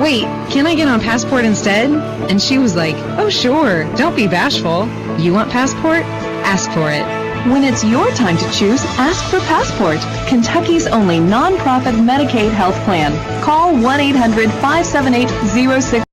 Wait, can I get on Passport instead? And she was like, oh sure, don't be bashful. You want Passport? Ask for it. When it's your time to choose, ask for Passport, Kentucky's only nonprofit Medicaid health plan. Call 1-800-578-06.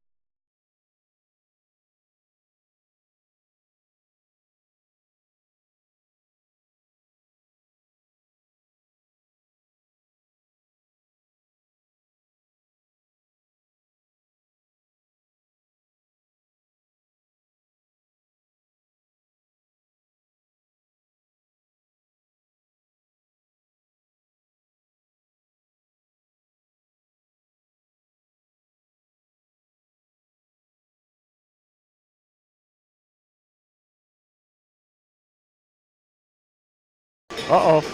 Uh-oh.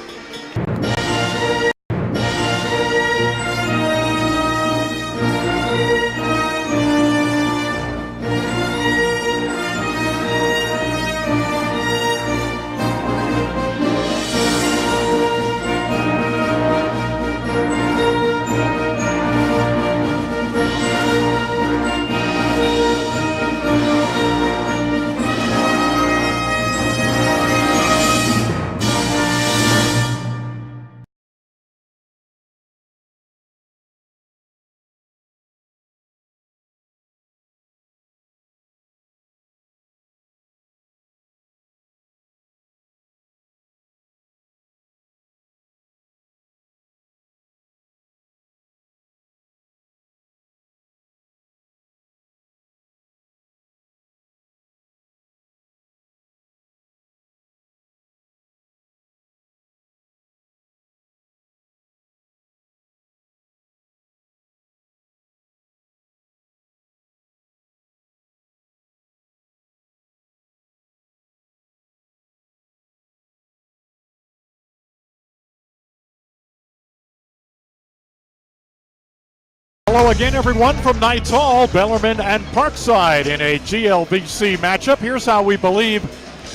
Hello again, everyone, from Knights Hall, Bellarmine and Parkside in a GLVC matchup. Here's how we believe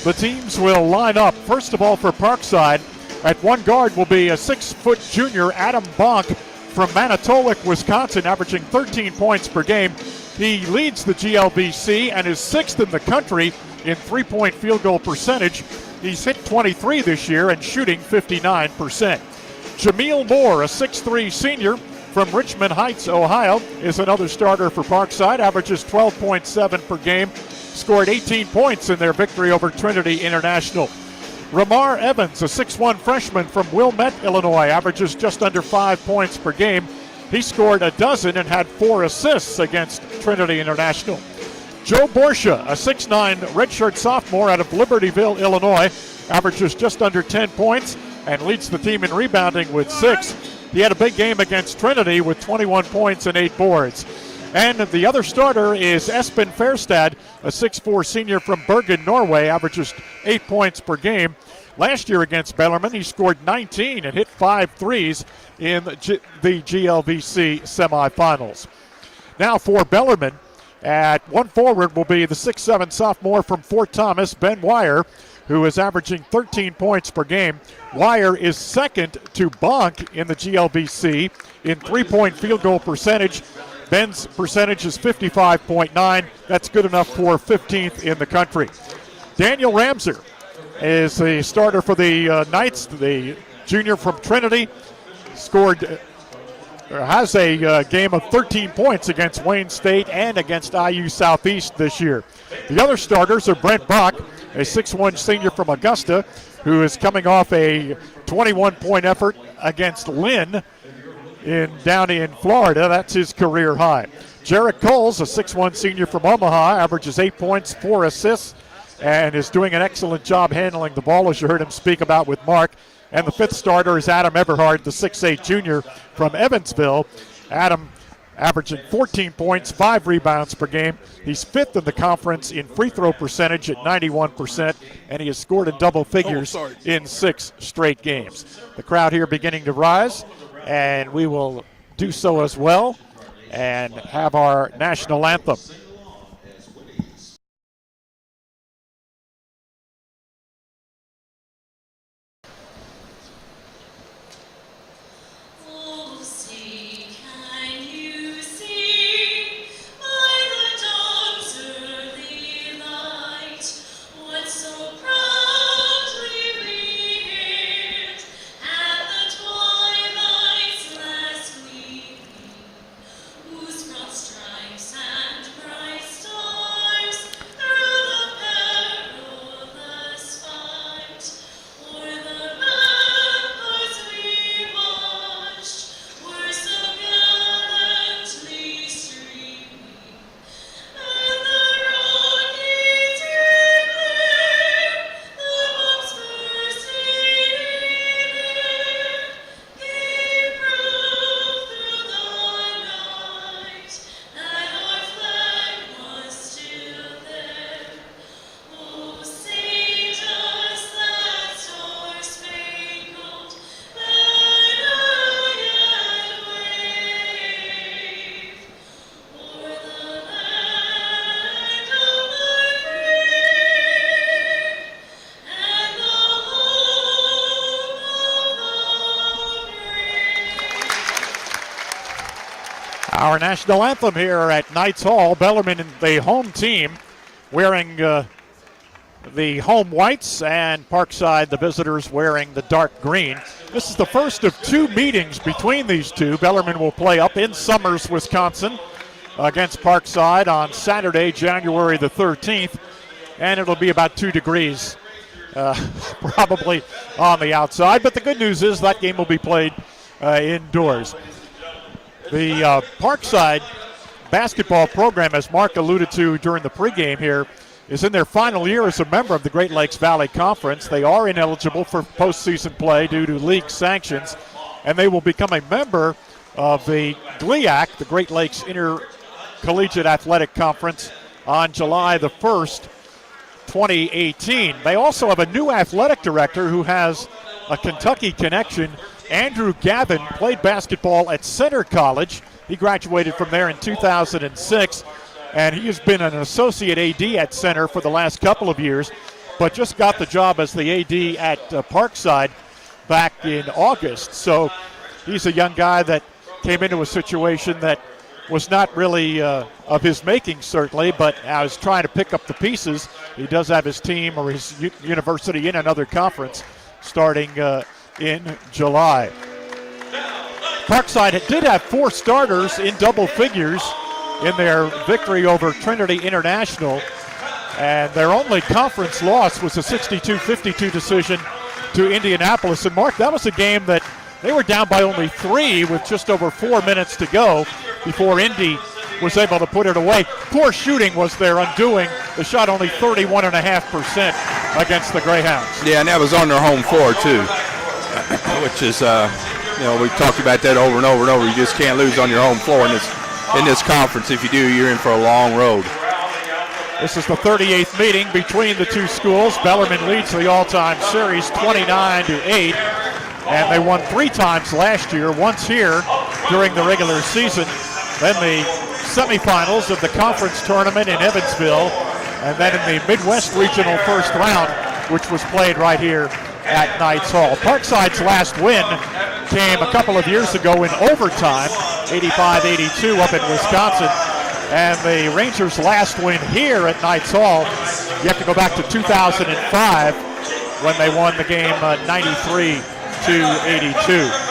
the teams will line up. First of all, for Parkside, at one guard will be a 6-foot junior, Adam Bonk from Manitowoc, Wisconsin, averaging 13 points per game. He leads the GLVC and is 6th in the country in three-point field goal percentage. He's hit 23 this year and shooting 59%. Jameel Moore, a 6'3 senior from Richmond Heights, Ohio, is another starter for Parkside, averages 12.7 per game, scored 18 points in their victory over Trinity International. Ramar Evans, a 6'1 freshman from Wilmette, Illinois, averages just under 5 points per game. He scored a dozen and had 4 assists against Trinity International. Joe Borsha, a 6'9 redshirt sophomore out of Libertyville, Illinois, averages just under 10 points and leads the team in rebounding with 6. He had a big game against Trinity with 21 points and 8 boards. And the other starter is Espen Fairstad, a 6'4 senior from Bergen, Norway, averages 8 points per game. Last year against Bellarmine, he scored 19 and hit 5 threes in the GLVC semifinals. Now for Bellarmine, at one forward will be the 6'7 sophomore from Fort Thomas, Ben Wire, who is averaging 13 points per game. Wire is second to Bonk in the GLVC in three-point field goal percentage. Ben's percentage is 55.9. That's good enough for 15th in the country. Daniel Ramser is the starter for the Knights, the junior from Trinity. Has a game of 13 points against Wayne State and against IU Southeast this year. The other starters are Brent Bach, a 6'1 senior from Augusta, who is coming off a 21-point effort against Lynn down in Florida. That's his career high. Jarek Coles, a 6'1 senior from Omaha, averages 8 points, 4 assists, and is doing an excellent job handling the ball, as you heard him speak about with Mark. And the fifth starter is Adam Everhard, the 6'8 junior from Evansville. Adam averaging 14 points, 5 rebounds per game. He's fifth in the conference in free throw percentage at 91%, and he has scored in double figures in 6 straight games. The crowd here beginning to rise, and we will do so as well and have our national anthem. Oh, see, can you see? our national anthem here at Knights Hall. Bellarmine, the home team, wearing the home whites, and Parkside, the visitors, wearing the dark green. This is the first of two meetings between these two. Bellarmine will play up in Summers, Wisconsin, against Parkside on Saturday, January the 13th, and it'll be about 2 degrees probably on the outside. But the good news is that game will be played indoors. The Parkside basketball program, as Mark alluded to during the pregame here, is in their final year as a member of the Great Lakes Valley Conference. They are ineligible for postseason play due to league sanctions, and they will become a member of the GLIAC, the Great Lakes Intercollegiate Athletic Conference, on July the 1st, 2018. They also have a new athletic director who has a Kentucky connection. Andrew Gavin played basketball at Center College. He graduated from there in 2006. And he has been an associate AD at Center for the last couple of years, but just got the job as the AD at Parkside back in August. So he's a young guy that came into a situation that was not really of his making, certainly, but was trying to pick up the pieces. He does have his team or his university in another conference starting in July. Parkside did have 4 starters in double figures in their victory over Trinity International, and their only conference loss was a 62-52 decision to Indianapolis. And Mark, that was a game that they were down by only 3 with just over 4 minutes to go before Indy was able to put it away. Poor shooting was their undoing. They shot only 31.5% against the Greyhounds. Yeah, and that was on their home floor too, which is, we've talked about that over and over and over. You just can't lose on your home floor in this conference. If you do, you're in for a long road. This is the 38th meeting between the two schools. Bellarmine leads the all-time series 29-8, and they won 3 times last year, once here during the regular season, then the semifinals of the conference tournament in Evansville, and then in the Midwest Regional first round, which was played right here at Knights Hall. Parkside's last win came a couple of years ago in overtime, 85-82 up in Wisconsin. And the Rangers' last win here at Knights Hall, you have to go back to 2005 when they won the game 93-82.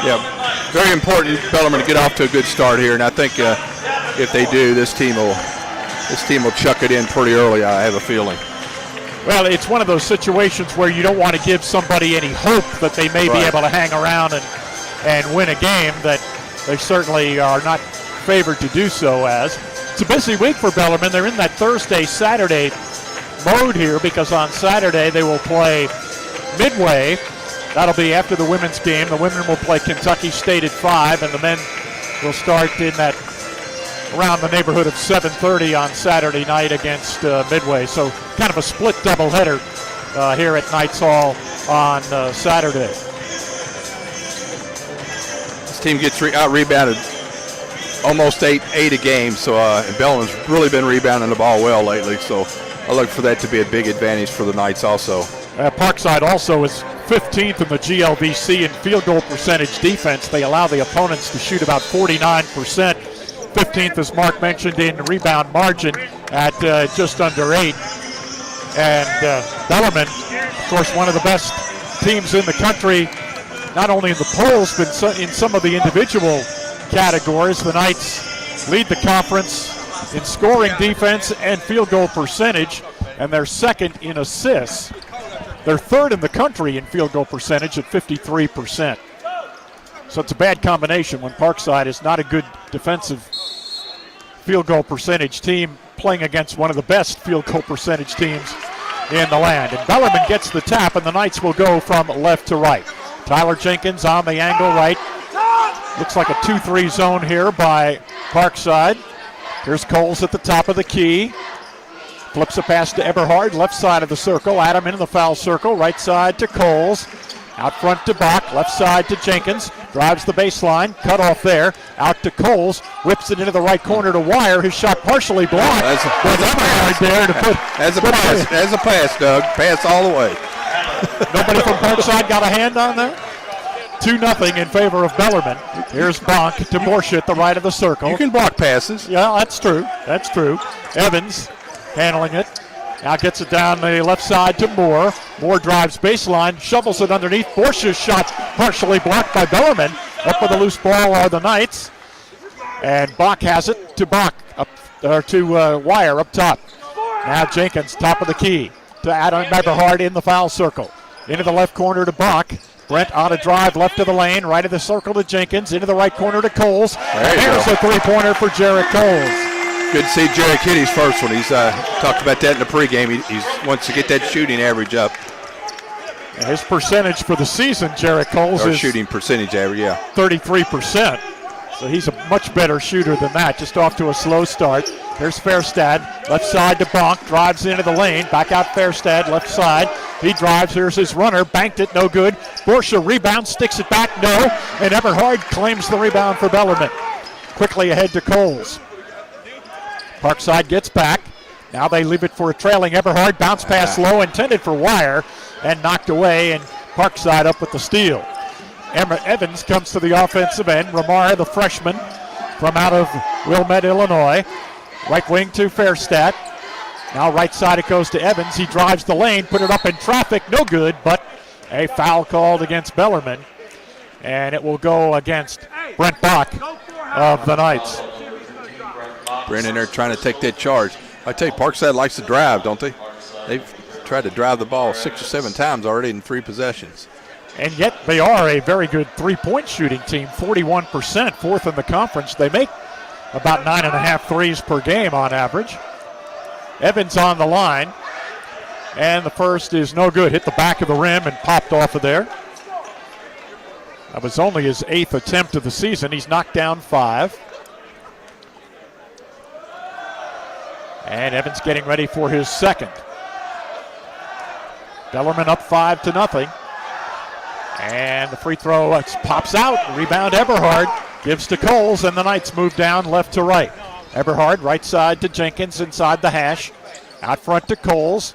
Yeah, very important for Bellarmine to get off to a good start here, and I think if they do, this team will chuck it in pretty early, I have a feeling. Well, it's one of those situations where you don't want to give somebody any hope that they may be able to hang around and win a game that they certainly are not favored to do so as. It's a busy week for Bellarmine. They're in that Thursday-Saturday mode here because on Saturday they will play Midway. That'll be after the women's game. The women will play Kentucky State at 5, and the men will start in that around the neighborhood of 7:30 on Saturday night against Midway. So kind of a split doubleheader here at Knights Hall on Saturday. This team gets out-rebounded almost eight a game, so and Bellarmine's really been rebounding the ball well lately, so I look for that to be a big advantage for the Knights also. Parkside also is 15th in the GLVC in field goal percentage defense. They allow the opponents to shoot about 49%. 15th, as Mark mentioned, in rebound margin at just under 8. And Bellarmine, of course, one of the best teams in the country, not only in the polls, but in some of the individual categories. The Knights lead the conference in scoring defense and field goal percentage, and they're second in assists. They're third in the country in field goal percentage at 53%. So it's a bad combination when Parkside is not a good defensive field goal percentage team playing against one of the best field goal percentage teams in the land. And Bellarmine gets the tap, and the Knights will go from left to right. Tyler Jenkins on the angle right. Looks like a 2-3 zone here by Parkside. Here's Coles at the top of the key. Flips a pass to Eberhard, left side of the circle. Adam into the foul circle, right side to Coles. Out front to Bach, left side to Jenkins. Drives the baseline, cut off there. Out to Coles, whips it into the right corner to Wire. His shot partially blocked. As a pass, Doug. Pass all the way. Nobody from Parkside got a hand on there? 2-0 in favor of Bellarmine. Here's Bonk to Borsche at the right of the circle. You can block passes. Yeah, that's true. That's true. Evans handling it. Now gets it down the left side to Moore. Moore drives baseline, shovels it underneath. Borsche's shot partially blocked by Bellarmine. Up with a loose ball are the Knights. And Bach has it to Bach, up or to Wire up top. Now Jenkins, top of the key, to Adam Eberhard in the foul circle. Into the left corner to Bach. Brent on a drive, left of the lane, right of the circle to Jenkins, into the right corner to Coles. There's a three-pointer for Jarrett Coles. Good to see Jarrett hit his first one. He's talked about that in the pregame. He wants to get that shooting average up. And his percentage for the season, Jarrett Coles, Or is shooting percentage average, yeah. 33%. So he's a much better shooter than that, just off to a slow start. There's Fairstad, left side to Bonk, drives into the lane, back out Fairstad, left side. He drives, here's his runner, banked it, no good. Borsche rebounds, sticks it back, no. And Eberhard claims the rebound for Bellarmine. Quickly ahead to Coles. Parkside gets back. Now they leave it for a trailing Eberhard, bounce pass low, intended for Wire, and knocked away, and Parkside up with the steal. Evans comes to the offensive end. Ramar, the freshman from out of Wilmette, Illinois. Right wing to Fairstad. Now right side it goes to Evans. He drives the lane, put it up in traffic, no good, but a foul called against Bellarmine. And it will go against Brent Bach of the Knights. Brent in there trying to take that charge. I tell you, Parkside likes to drive, don't they? They've tried to drive the ball 6 or 7 times already in 3 possessions. And yet they are a very good three-point shooting team, 41%, fourth in the conference. They make about 9.5 threes per game on average. Evans on the line, and the first is no good. Hit the back of the rim and popped off of there. That was only his 8th attempt of the season. He's knocked down 5. And Evans getting ready for his second. Bellarmine up 5-0. And the free throw pops out. Rebound Eberhard. Gives to Coles, and the Knights move down left to right. Eberhard right side to Jenkins inside the hash. Out front to Coles.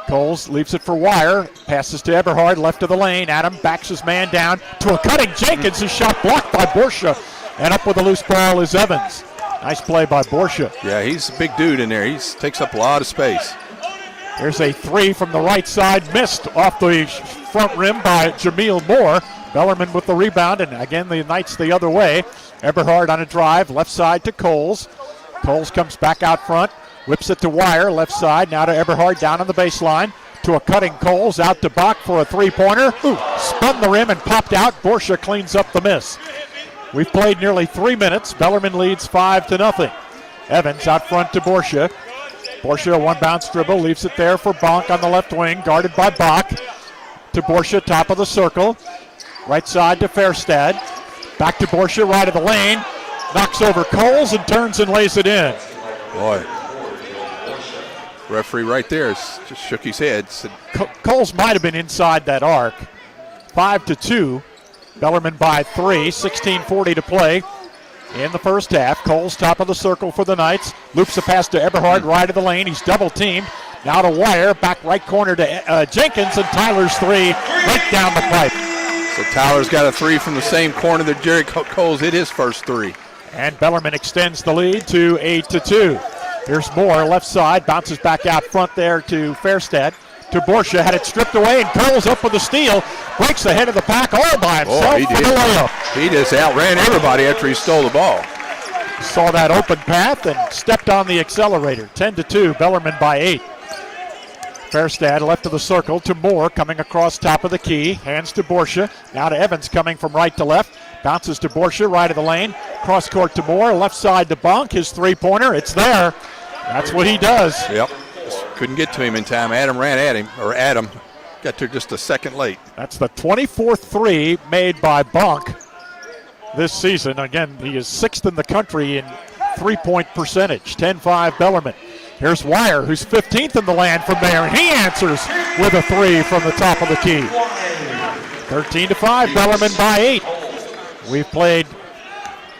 Coles leaves it for Wire. Passes to Eberhard left of the lane. Adam backs his man down to a cutting Jenkins. His shot blocked by Borsche. And up with a loose ball is Evans. Nice play by Borsche. Yeah, he's a big dude in there. He takes up a lot of space. There's a three from the right side, missed off the front rim by Jameel Moore. Bellarmine with the rebound, and again the Knights the other way. Eberhard on a drive, left side to Coles. Coles comes back out front, whips it to Wire, left side, now to Eberhard down on the baseline. To a cutting Coles, out to Bach for a three-pointer. Spun the rim and popped out. Borsche cleans up the miss. We've played nearly 3 minutes. Bellarmine leads 5-0. Evans out front to Borsche. Borsche, a one-bounce dribble, leaves it there for Bonk on the left wing, guarded by Bach. To Borsche, top of the circle. Right side to Fairstad. Back to Borsche, right of the lane. Knocks over Coles and turns and lays it in. Boy. Referee right there just shook his head. Said, Coles might have been inside that arc. 5-2. Bellarmine by 3. 16:40 to play in the first half. Coles top of the circle for the Knights. Loops a pass to Eberhard, right of the lane. He's double teamed. Now to Wire, back right corner to Jenkins, and Tyler's three right down the pipe. So Tyler's got a three from the same corner that Jerry Coles hit his first three. And Bellarmine extends the lead to 8-2. Here's Moore, left side, bounces back out front there to Fairstad. To Borsche, had it stripped away, and Coles up with the steal. Breaks the head of the pack all by himself for the layup. He just outran everybody after he stole the ball. Saw that open path and stepped on the accelerator. 10-2, Bellarmine by 8. Fairstad left of the circle to Moore, coming across top of the key. Hands to Borsche. Now to Evans, coming from right to left. Bounces to Borsche, right of the lane. Cross court to Moore, left side to Bonk. His three-pointer, it's there. That's what he does. Yep. Couldn't get to him in time. Adam ran at him, or Adam got to just a second late. That's the 24th three made by Bonk this season. Again, he is 6th in the country in three-point percentage. 10-5 Bellarmine. Here's Wire, who's 15th in the land from there, and he answers with a three from the top of the key. 13-5, Bellarmine by 8. We've played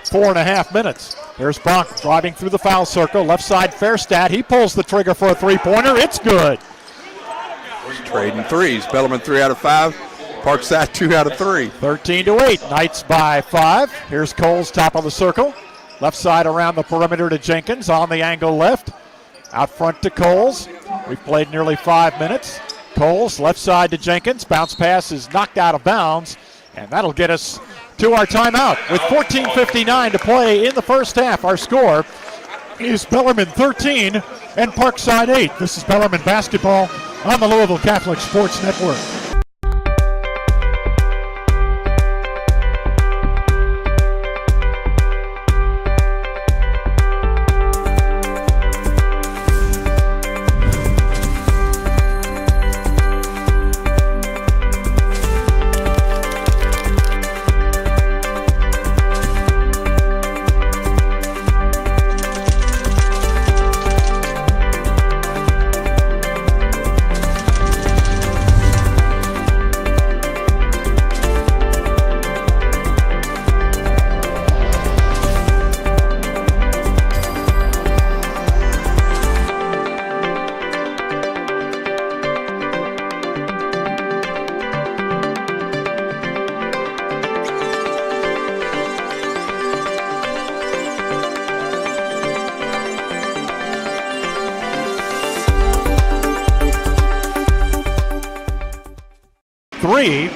4.5 minutes. Here's Bonk driving through the foul circle. Left side, Fairstad. He pulls the trigger for a three-pointer. It's good. Trading threes. Bellarmine 3 out of 5. Parkside 2 out of 3. 13-8, Knights by 5. Here's Coles, top of the circle. Left side around the perimeter to Jenkins, on the angle left. Out front to Coles. We've played nearly 5 minutes. Coles, left side to Jenkins. Bounce pass is knocked out of bounds, and that'll get us to our timeout. With 14:59 to play in the first half, our score is Bellarmine 13 and Parkside 8. This is Bellarmine basketball on the Louisville Catholic Sports Network. Three,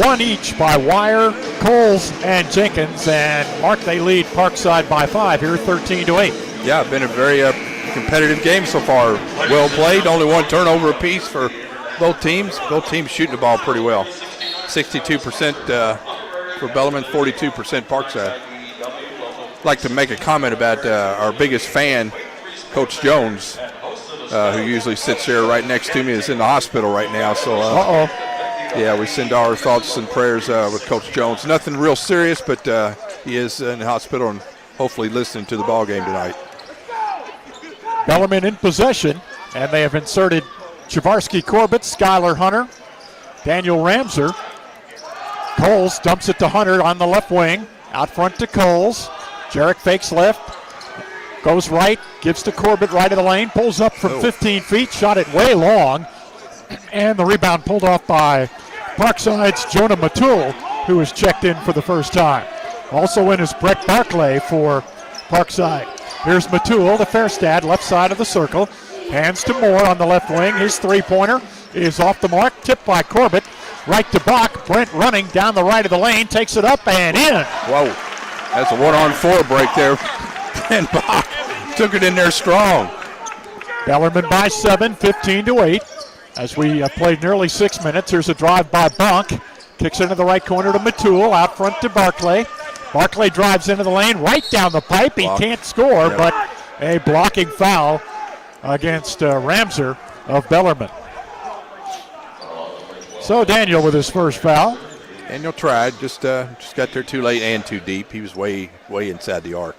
one each by Wire, Coles, and Jenkins. And Mark, they lead Parkside by 5 here, 13-8. Yeah, been a very competitive game so far. Well played. Only one turnover apiece for both teams. Both teams shooting the ball pretty well. 62% for Bellarmine, 42% Parkside. I'd like to make a comment about our biggest fan, Coach Jones, who usually sits here right next to me, is in the hospital right now. So, yeah, we send our thoughts and prayers with Coach Jones. Nothing real serious, but he is in the hospital and hopefully listening to the ball game tonight. Bellarmine in possession, and they have inserted Chavarsky Corbett, Skylar Hunter, Daniel Ramser. Coles dumps it to Hunter on the left wing. Out front to Coles. Jarek fakes left. Goes right, gives to Corbett right of the lane, pulls up from 15 feet, shot it way long, and the rebound pulled off by Parkside's Jonah Matul, who was checked in for the first time. Also in is Brett Barclay for Parkside. Here's Matul, the Fairstad, left side of the circle, hands to Moore on the left wing. His three-pointer is off the mark, tipped by Corbett, right to Bach. Brent running down the right of the lane, takes it up and in. Whoa, that's a 1-on-4 break there. And Bach took it in there strong. Bellarmine by 7, 15-8. As we played nearly 6 minutes, here's a drive by Bunk. Kicks into the right corner to Matul, out front to Barclay. Barclay drives into the lane, right down the pipe. He can't score, but a blocking foul against Ramser of Bellarmine. So Daniel with his first foul. Daniel tried, just got there too late and too deep. He was way inside the arc.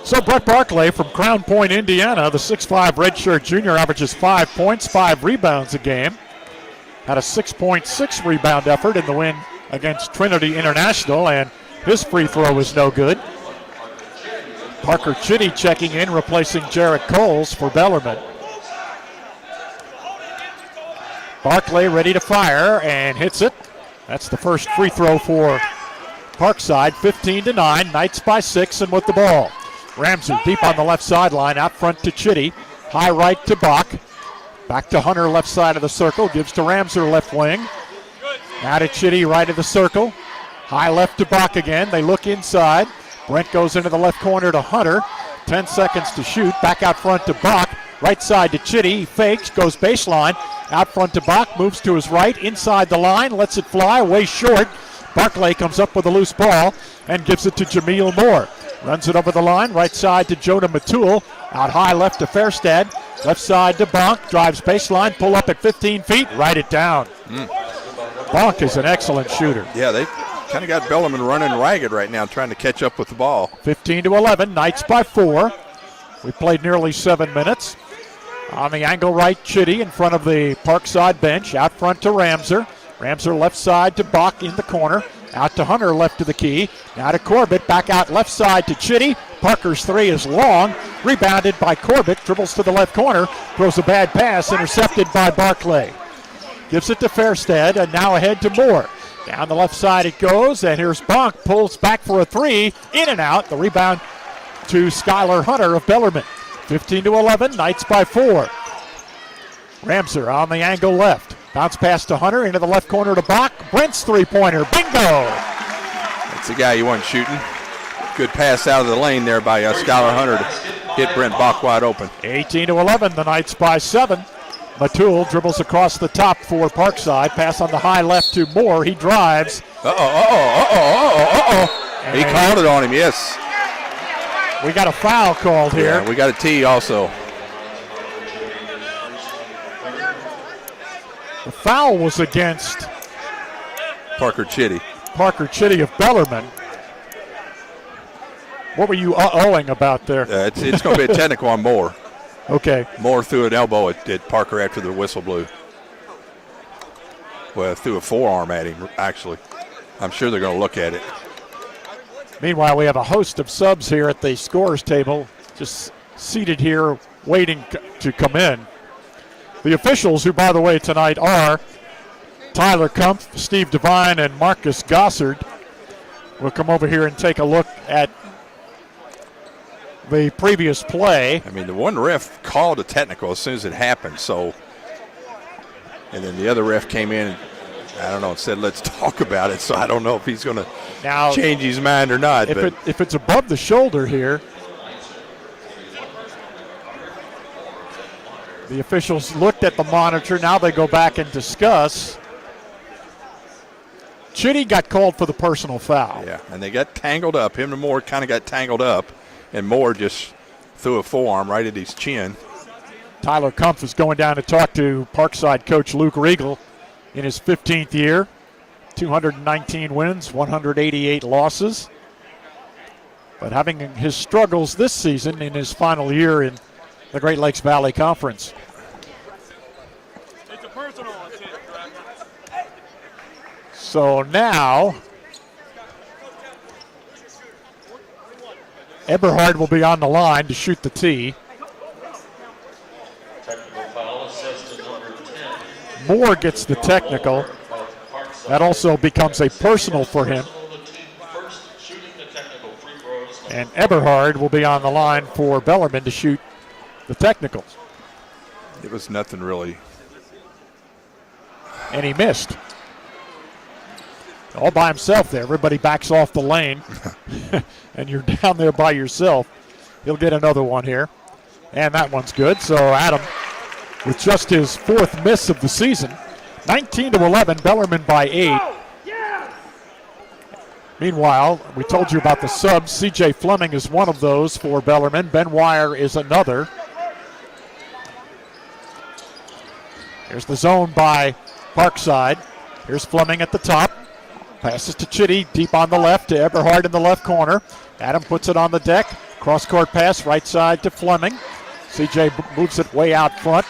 So Brett Barclay from Crown Point, Indiana, the 6'5 redshirt junior, averages 5 points, 5 rebounds a game. Had a 6.6 rebound effort in the win against Trinity International, and his free throw is no good. Parker Chitty checking in, replacing Jarrett Coles for Bellarmine. Barclay ready to fire and hits it. That's the first free throw for Parkside, 15-9, Knights by 6 and with the ball. Ramsey deep on the left sideline, out front to Chitty. High right to Bach. Back to Hunter, left side of the circle. Gives to Ramser, left wing. Now to Chitty, right of the circle. High left to Bach again. They look inside. Brent goes into the left corner to Hunter. 10 seconds to shoot. Back out front to Bach. Right side to Chitty. He fakes, goes baseline. Out front to Bach, moves to his right. Inside the line, lets it fly, way short. Barclay comes up with a loose ball and gives it to Jameel Moore. Runs it over the line, right side to Jonah Matul. Out high left to Fairstad. Left side to Bonk. Drives baseline, pull up at 15 feet, write it down. Bonk is an excellent shooter. Yeah, they kind of got Bellarmine running ragged right now, trying to catch up with the ball. 15-11, Knights by 4. We played nearly 7 minutes. On the angle right, Chitty in front of the Parkside bench. Out front to Ramser. Ramser left side to Bach in the corner. Out to Hunter, left to the key. Now to Corbett, back out left side to Chitty. Parker's three is long. Rebounded by Corbett, dribbles to the left corner. Throws a bad pass, intercepted by Barclay. gives it to Fairstead, and now ahead to Moore. Down the left side it goes, and here's Bonk, pulls back for a three, in and out. The rebound to Skylar Hunter of Bellarmine. 15-11, Knights by 4. Ramser on the angle left. Bounce pass to Hunter, into the left corner to Bonk. Brent's three-pointer, bingo! That's the guy you want shooting. Good pass out of the lane there by Skylar Hunter to hit Brent Bach wide open. 18-11, the Knights by 7. Matul dribbles across the top for Parkside. Pass on the high left to Moore. He drives. He called it on him, yes. We got a foul called here. Yeah, we got a tee also. The foul was against Parker Chitty of Bellarmine. What were you uh-ohing about there? It's going to be a technical on Moore. Okay. Moore threw an elbow at Parker after the whistle blew. Well, threw a forearm at him, actually. I'm sure they're going to look at it. Meanwhile, we have a host of subs here at the scorers table, just seated here waiting to come in. The officials, who, by the way, tonight are Tyler Kumpf, Steve Devine, and Marcus Gossard, will come over here and take a look at the previous play. I mean, the one ref called a technical as soon as it happened, so, and then the other ref came in and, I don't know, and said, let's talk about it, so I don't know if he's going to change his mind or not. If it's above the shoulder here, the officials looked at the monitor. Now they go back and discuss. Chitty got called for the personal foul. Yeah, and they got tangled up. Him and Moore kind of got tangled up, and Moore just threw a forearm right at his chin. Tyler Kumpf is going down to talk to Parkside coach Luke Riegel in his 15th year. 219 wins, 188 losses. But having his struggles this season in his final year in the Great Lakes Valley Conference. It's a personal. So now Eberhard will be on the line to shoot the tee. Moore gets the technical. That also becomes a personal for him. And Eberhard will be on the line for Bellarmine to shoot the technicals. It was nothing really. And he missed. All by himself there. Everybody backs off the lane. And you're down there by yourself. He'll get another one here. And that one's good. So Adam, with just his 4th miss of the season, 19-11, Bellarmine by 8. Meanwhile, we told you about the subs. C.J. Fleming is one of those for Bellarmine. Ben Wire is another. Here's the zone by Parkside. Here's Fleming at the top. Passes to Chitty, deep on the left to Eberhard in the left corner. Adam puts it on the deck. Cross-court pass, right side to Fleming. C.J. moves it way out front.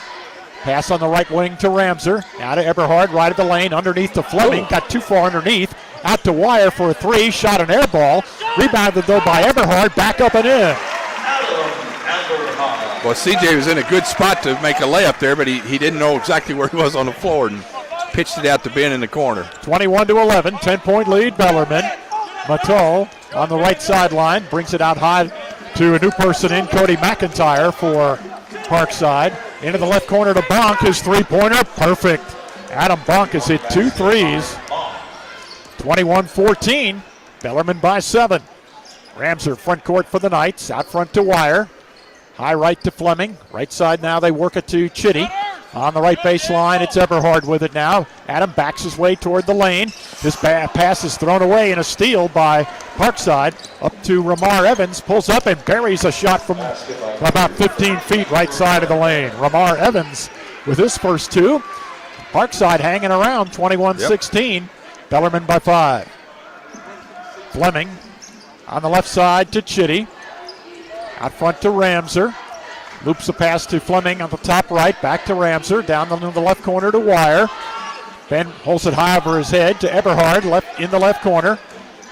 Pass on the right wing to Ramser. Now to Eberhard, right of the lane, underneath to Fleming. Got too far underneath. Out to Wire for a 3. Shot an air ball. Rebounded, though, by Eberhard. Back up and in. Well, CJ was in a good spot to make a layup there, but he didn't know exactly where he was on the floor and pitched it out to Ben in the corner. 21-11, 10-point lead, Bellarmine. Matteau on the right sideline brings it out high to a new person in, Cody McIntyre for Parkside. Into the left corner to Bonk, his three-pointer, perfect. Adam Bonk has hit 2 threes. 21-14, Bellarmine by 7. Ramser front court for the Knights, out front to Wire. High right to Fleming. Right side now they work it to Chitty. On the right baseline, it's Eberhard with it now. Adam backs his way toward the lane. This pass is thrown away in a steal by Parkside. Up to Ramar Evans, pulls up and buries a shot from about 15 feet right side of the lane. Ramar Evans with his first 2. Parkside hanging around, 21-16. Yep. Bellarmine by 5. Fleming on the left side to Chitty. Out front to Ramser. Loops a pass to Fleming on the top right. Back to Ramser. Down the left corner to Wire. Ben holds it high over his head to Eberhard left in the left corner.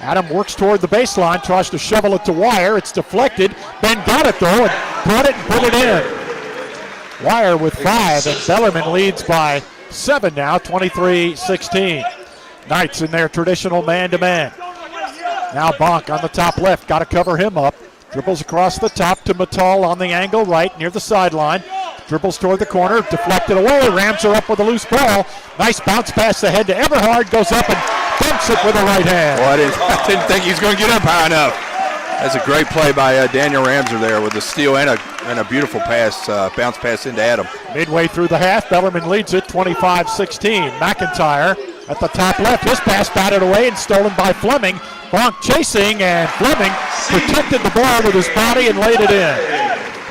Adam works toward the baseline. Tries to shovel it to Wire. It's deflected. Ben got it though and put it in. Wire with 5, and Bellarmine leads by 7 now, 23-16. Knights in their traditional man-to-man. Now Bonk on the top left, got to cover him up. Dribbles across the top to Mattal on the angle right near the sideline. Dribbles toward the corner, deflected away. Rams are up with a loose ball. Nice bounce pass ahead to Everhard, goes up and dumps it with the right hand. Well, I didn't think he was going to get up high enough. That's a great play by Daniel Ramser there with a steal and a beautiful pass, bounce pass into Adam. Midway through the half, Bellarmine leads it 25-16. McIntyre at the top left. His pass batted away and stolen by Fleming. Bonk chasing, and Fleming protected the ball with his body and laid it in.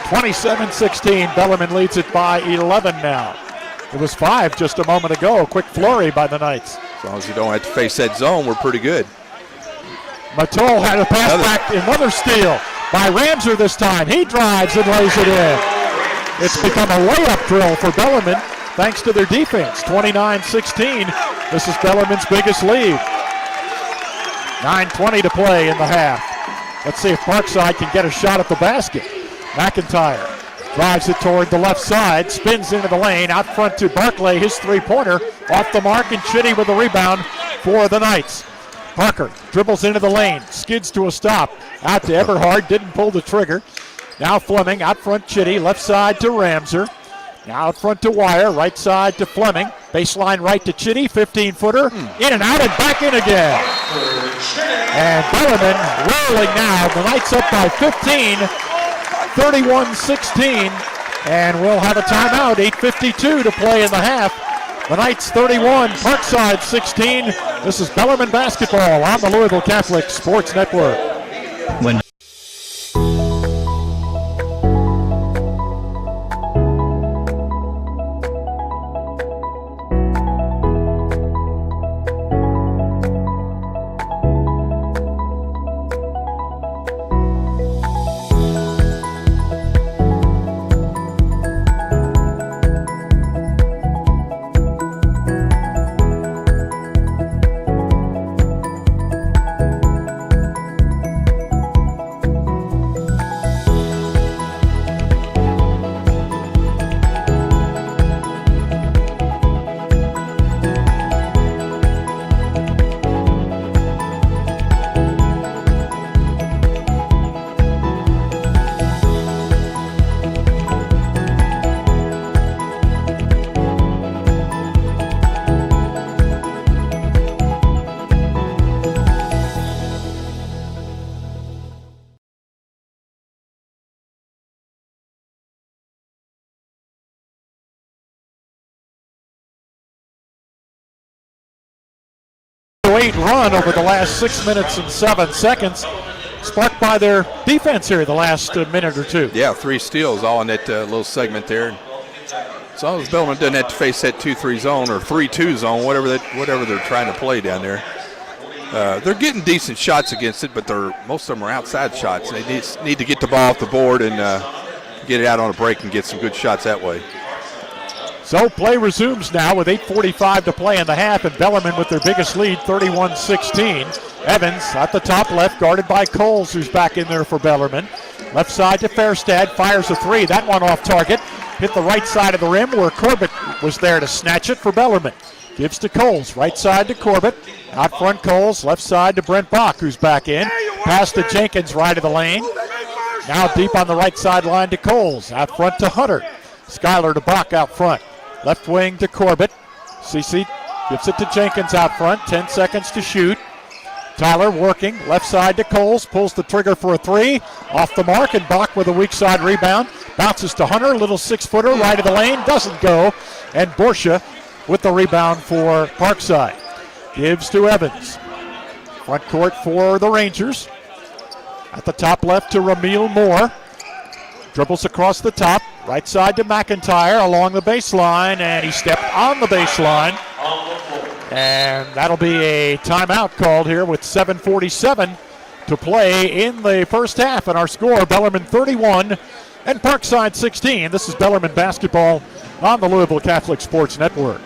27-16. Bellarmine leads it by 11 now. It was 5 just a moment ago. A quick flurry by the Knights. As long as you don't have to face that zone, we're pretty good. Mattal had a pass back, another steal by Ramser this time. He drives and lays it in. It's become a layup drill for Bellarmine thanks to their defense. 29-16. This is Bellarmine's biggest lead. 9:20 to play in the half. Let's see if Parkside can get a shot at the basket. McIntyre drives it toward the left side, spins into the lane, out front to Barclay, his three-pointer, off the mark, and Chitty with the rebound for the Knights. Parker dribbles into the lane, skids to a stop, out to Everhard, didn't pull the trigger. Now Fleming, out front Chitty, left side to Ramser. Now out front to Wire, right side to Fleming. Baseline right to Chitty, 15-footer, in and out and back in again. And Bellarmine rolling now. The Knights up by 15, 31-16, and we'll have a timeout, 8:52 to play in the half. The Knights 31, Parkside 16. This is Bellarmine basketball on the Louisville Catholic Sports Network. Run over the last 6 minutes and 7 seconds, sparked by their defense here the last minute or two. Yeah, 3 steals all in that little segment there. As long as Bellarmine doesn't have to face that 2-3 zone or 3-2 zone, whatever they're trying to play down there. They're getting decent shots against it, but most of them are outside shots. They need to get the ball off the board and get it out on a break and get some good shots that way. So play resumes now with 8:45 to play in the half, and Bellarmine with their biggest lead, 31-16. Evans at the top left, guarded by Coles, who's back in there for Bellarmine. Left side to Fairstad, fires a three. That one off target. Hit the right side of the rim where Corbett was there to snatch it for Bellarmine. Gives to Coles, right side to Corbett. Out front Coles, left side to Brent Bach, who's back in. Pass to Jenkins, right of the lane. Now deep on the right sideline to Coles. Out front to Hunter. Schuyler to Bach out front. Left wing to Corbett. CC gives it to Jenkins out front. 10 seconds to shoot. Tyler working. Left side to Coles. Pulls the trigger for a three. Off the mark, and Bach with a weak side rebound. Bounces to Hunter. Little 6-footer right of the lane. Doesn't go. And Borsha with the rebound for Parkside. Gives to Evans. Front court for the Rangers. At the top left to Ramil Moore. Dribbles across the top. Right side to McIntyre along the baseline, and he stepped on the baseline. And that'll be a timeout called here with 7:47 to play in the first half. And our score, Bellarmine 31 and Parkside 16. This is Bellarmine basketball on the Louisville Catholic Sports Network.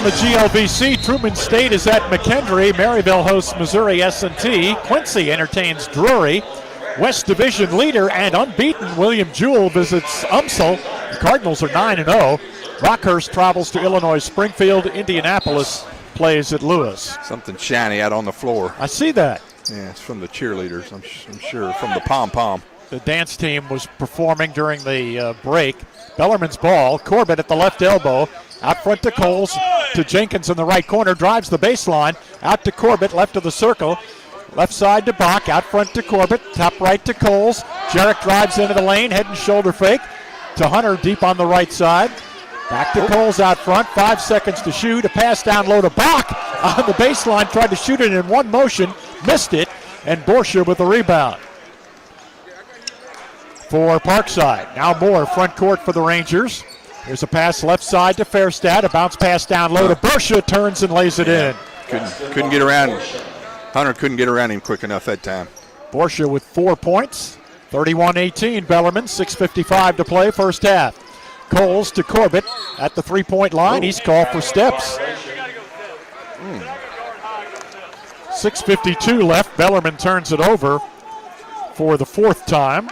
in the GLVC. Truman State is at McKendree. Maryville hosts Missouri S&T. Quincy entertains Drury. West Division leader and unbeaten William Jewell visits UMSL. The Cardinals are 9-0. Rockhurst travels to Illinois Springfield. Indianapolis plays at Lewis. Something shiny out on the floor. I see that. Yeah, it's from the cheerleaders, I'm sure, from the pom-pom. The dance team was performing during the break. Bellarmine's ball. Corbett at the left elbow. Out front to Coles, to Jenkins in the right corner. Drives the baseline. Out to Corbett, left of the circle. Left side to Bach, out front to Corbett, top right to Coles. Jarek drives into the lane, head and shoulder fake to Hunter deep on the right side. Back to Coles out front, 5 seconds to shoot. A pass down low to Bach on the baseline, tried to shoot it in one motion, missed it, and Borsia with the rebound. For Parkside, now Moore, front court for the Rangers. Here's a pass left side to Fairstad, a bounce pass down low to Borsia, turns and lays it in. Couldn't get around. Hunter couldn't get around him quick enough that time. Borsia with 4 points, 31-18 Bellarmine, 6:55 to play, first half. Coles to Corbett at the three-point line. He's called for steps. 6:52 left. Bellarmine turns it over for the fourth time,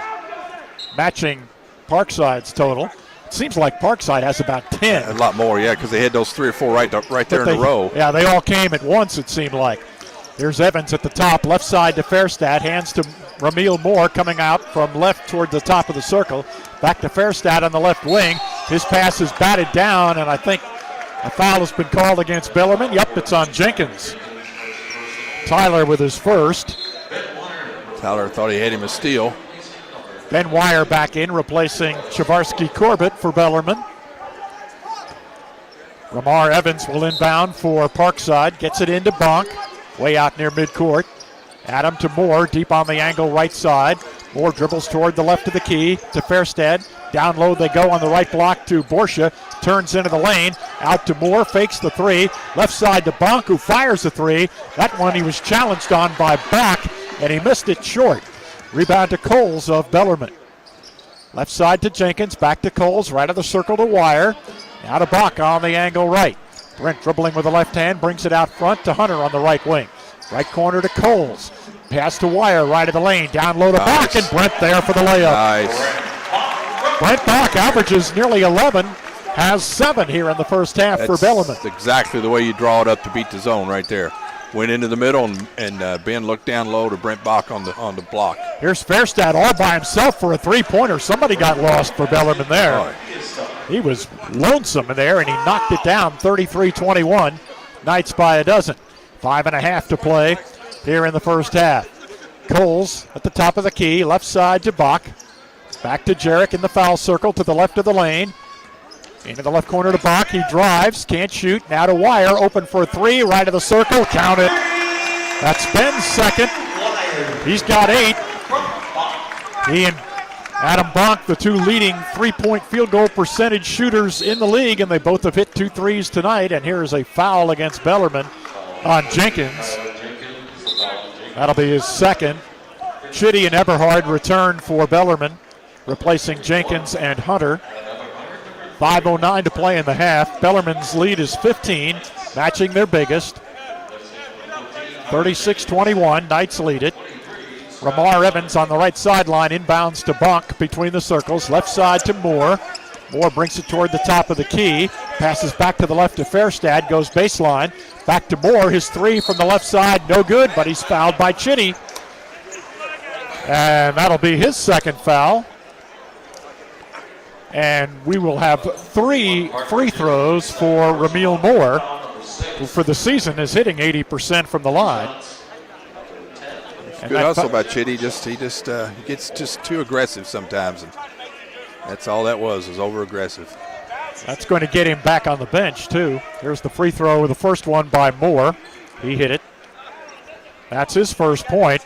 matching Parkside's total. It seems like Parkside has about 10. A lot more, yeah, because they had those 3 or 4 right there in a row. Yeah, they all came at once, it seemed like. Here's Evans at the top, left side to Fairstad, hands to Ramil Moore coming out from left toward the top of the circle. Back to Fairstad on the left wing. His pass is batted down, and I think a foul has been called against Bellarmine. Yep, it's on Jenkins. Tyler with his first. Tyler thought he had him a steal. Ben Wire back in, replacing Chavarsky Corbett for Bellarmine. Ramar Evans will inbound for Parkside, gets it into Bonk. Way out near midcourt. Adam to Moore, deep on the angle right side. Moore dribbles toward the left of the key to Fairstad. Down low they go on the right block to Borsia. Turns into the lane. Out to Moore, fakes the three. Left side to Bonk, who fires the three. That one he was challenged on by Bach, and he missed it short. Rebound to Coles of Bellarmine. Left side to Jenkins, back to Coles, right of the circle to Wire. Now to Bach on the angle right. Brent dribbling with the left hand, brings it out front to Hunter on the right wing. Right corner to Coles. Pass to Wire, right of the lane. Down low to Bach, and Brent there for the layup. Nice. Brent Bach averages nearly 11, has 7 here in the first half for Bellarmine. That's exactly the way you draw it up to beat the zone right there. Went into the middle, and Ben looked down low to Brent Bach on the block. Here's Fairstad all by himself for a three-pointer. Somebody got lost for Bellarmine there. Oh. He was lonesome in there, and he knocked it down 33-21. Knights by a dozen. 5.5 to play here in the first half. Coles at the top of the key, left side to Bach. Back to Jarek in the foul circle to the left of the lane. Into the left corner to Bach. He drives, can't shoot. Now to Wire, open for a three, right of the circle. Count it. That's Ben's second. He's got 8. He and Adam Bonk, the two leading three-point field goal percentage shooters in the league, and they both have hit 2 threes tonight. And here is a foul against Bellarmine on Jenkins. That'll be his second. Chitty and Eberhard return for Bellarmine, replacing Jenkins and Hunter. 5:09 to play in the half. Bellarmine's lead is 15, matching their biggest. 36-21, Knights lead it. Ramar Evans on the right sideline, inbounds to Bonk between the circles. Left side to Moore. Moore brings it toward the top of the key. Passes back to the left to Fairstad, goes baseline. Back to Moore, his three from the left side, no good, but he's fouled by Chitty. And that'll be his second foul. And we will have 3 free throws for Ramil Moore, who for the season is hitting 80% from the line. Good hustle by Chitty. He gets just too aggressive sometimes, and that's all that was over-aggressive. That's going to get him back on the bench, too. Here's the free throw, the first one by Moore. He hit it. That's his first point.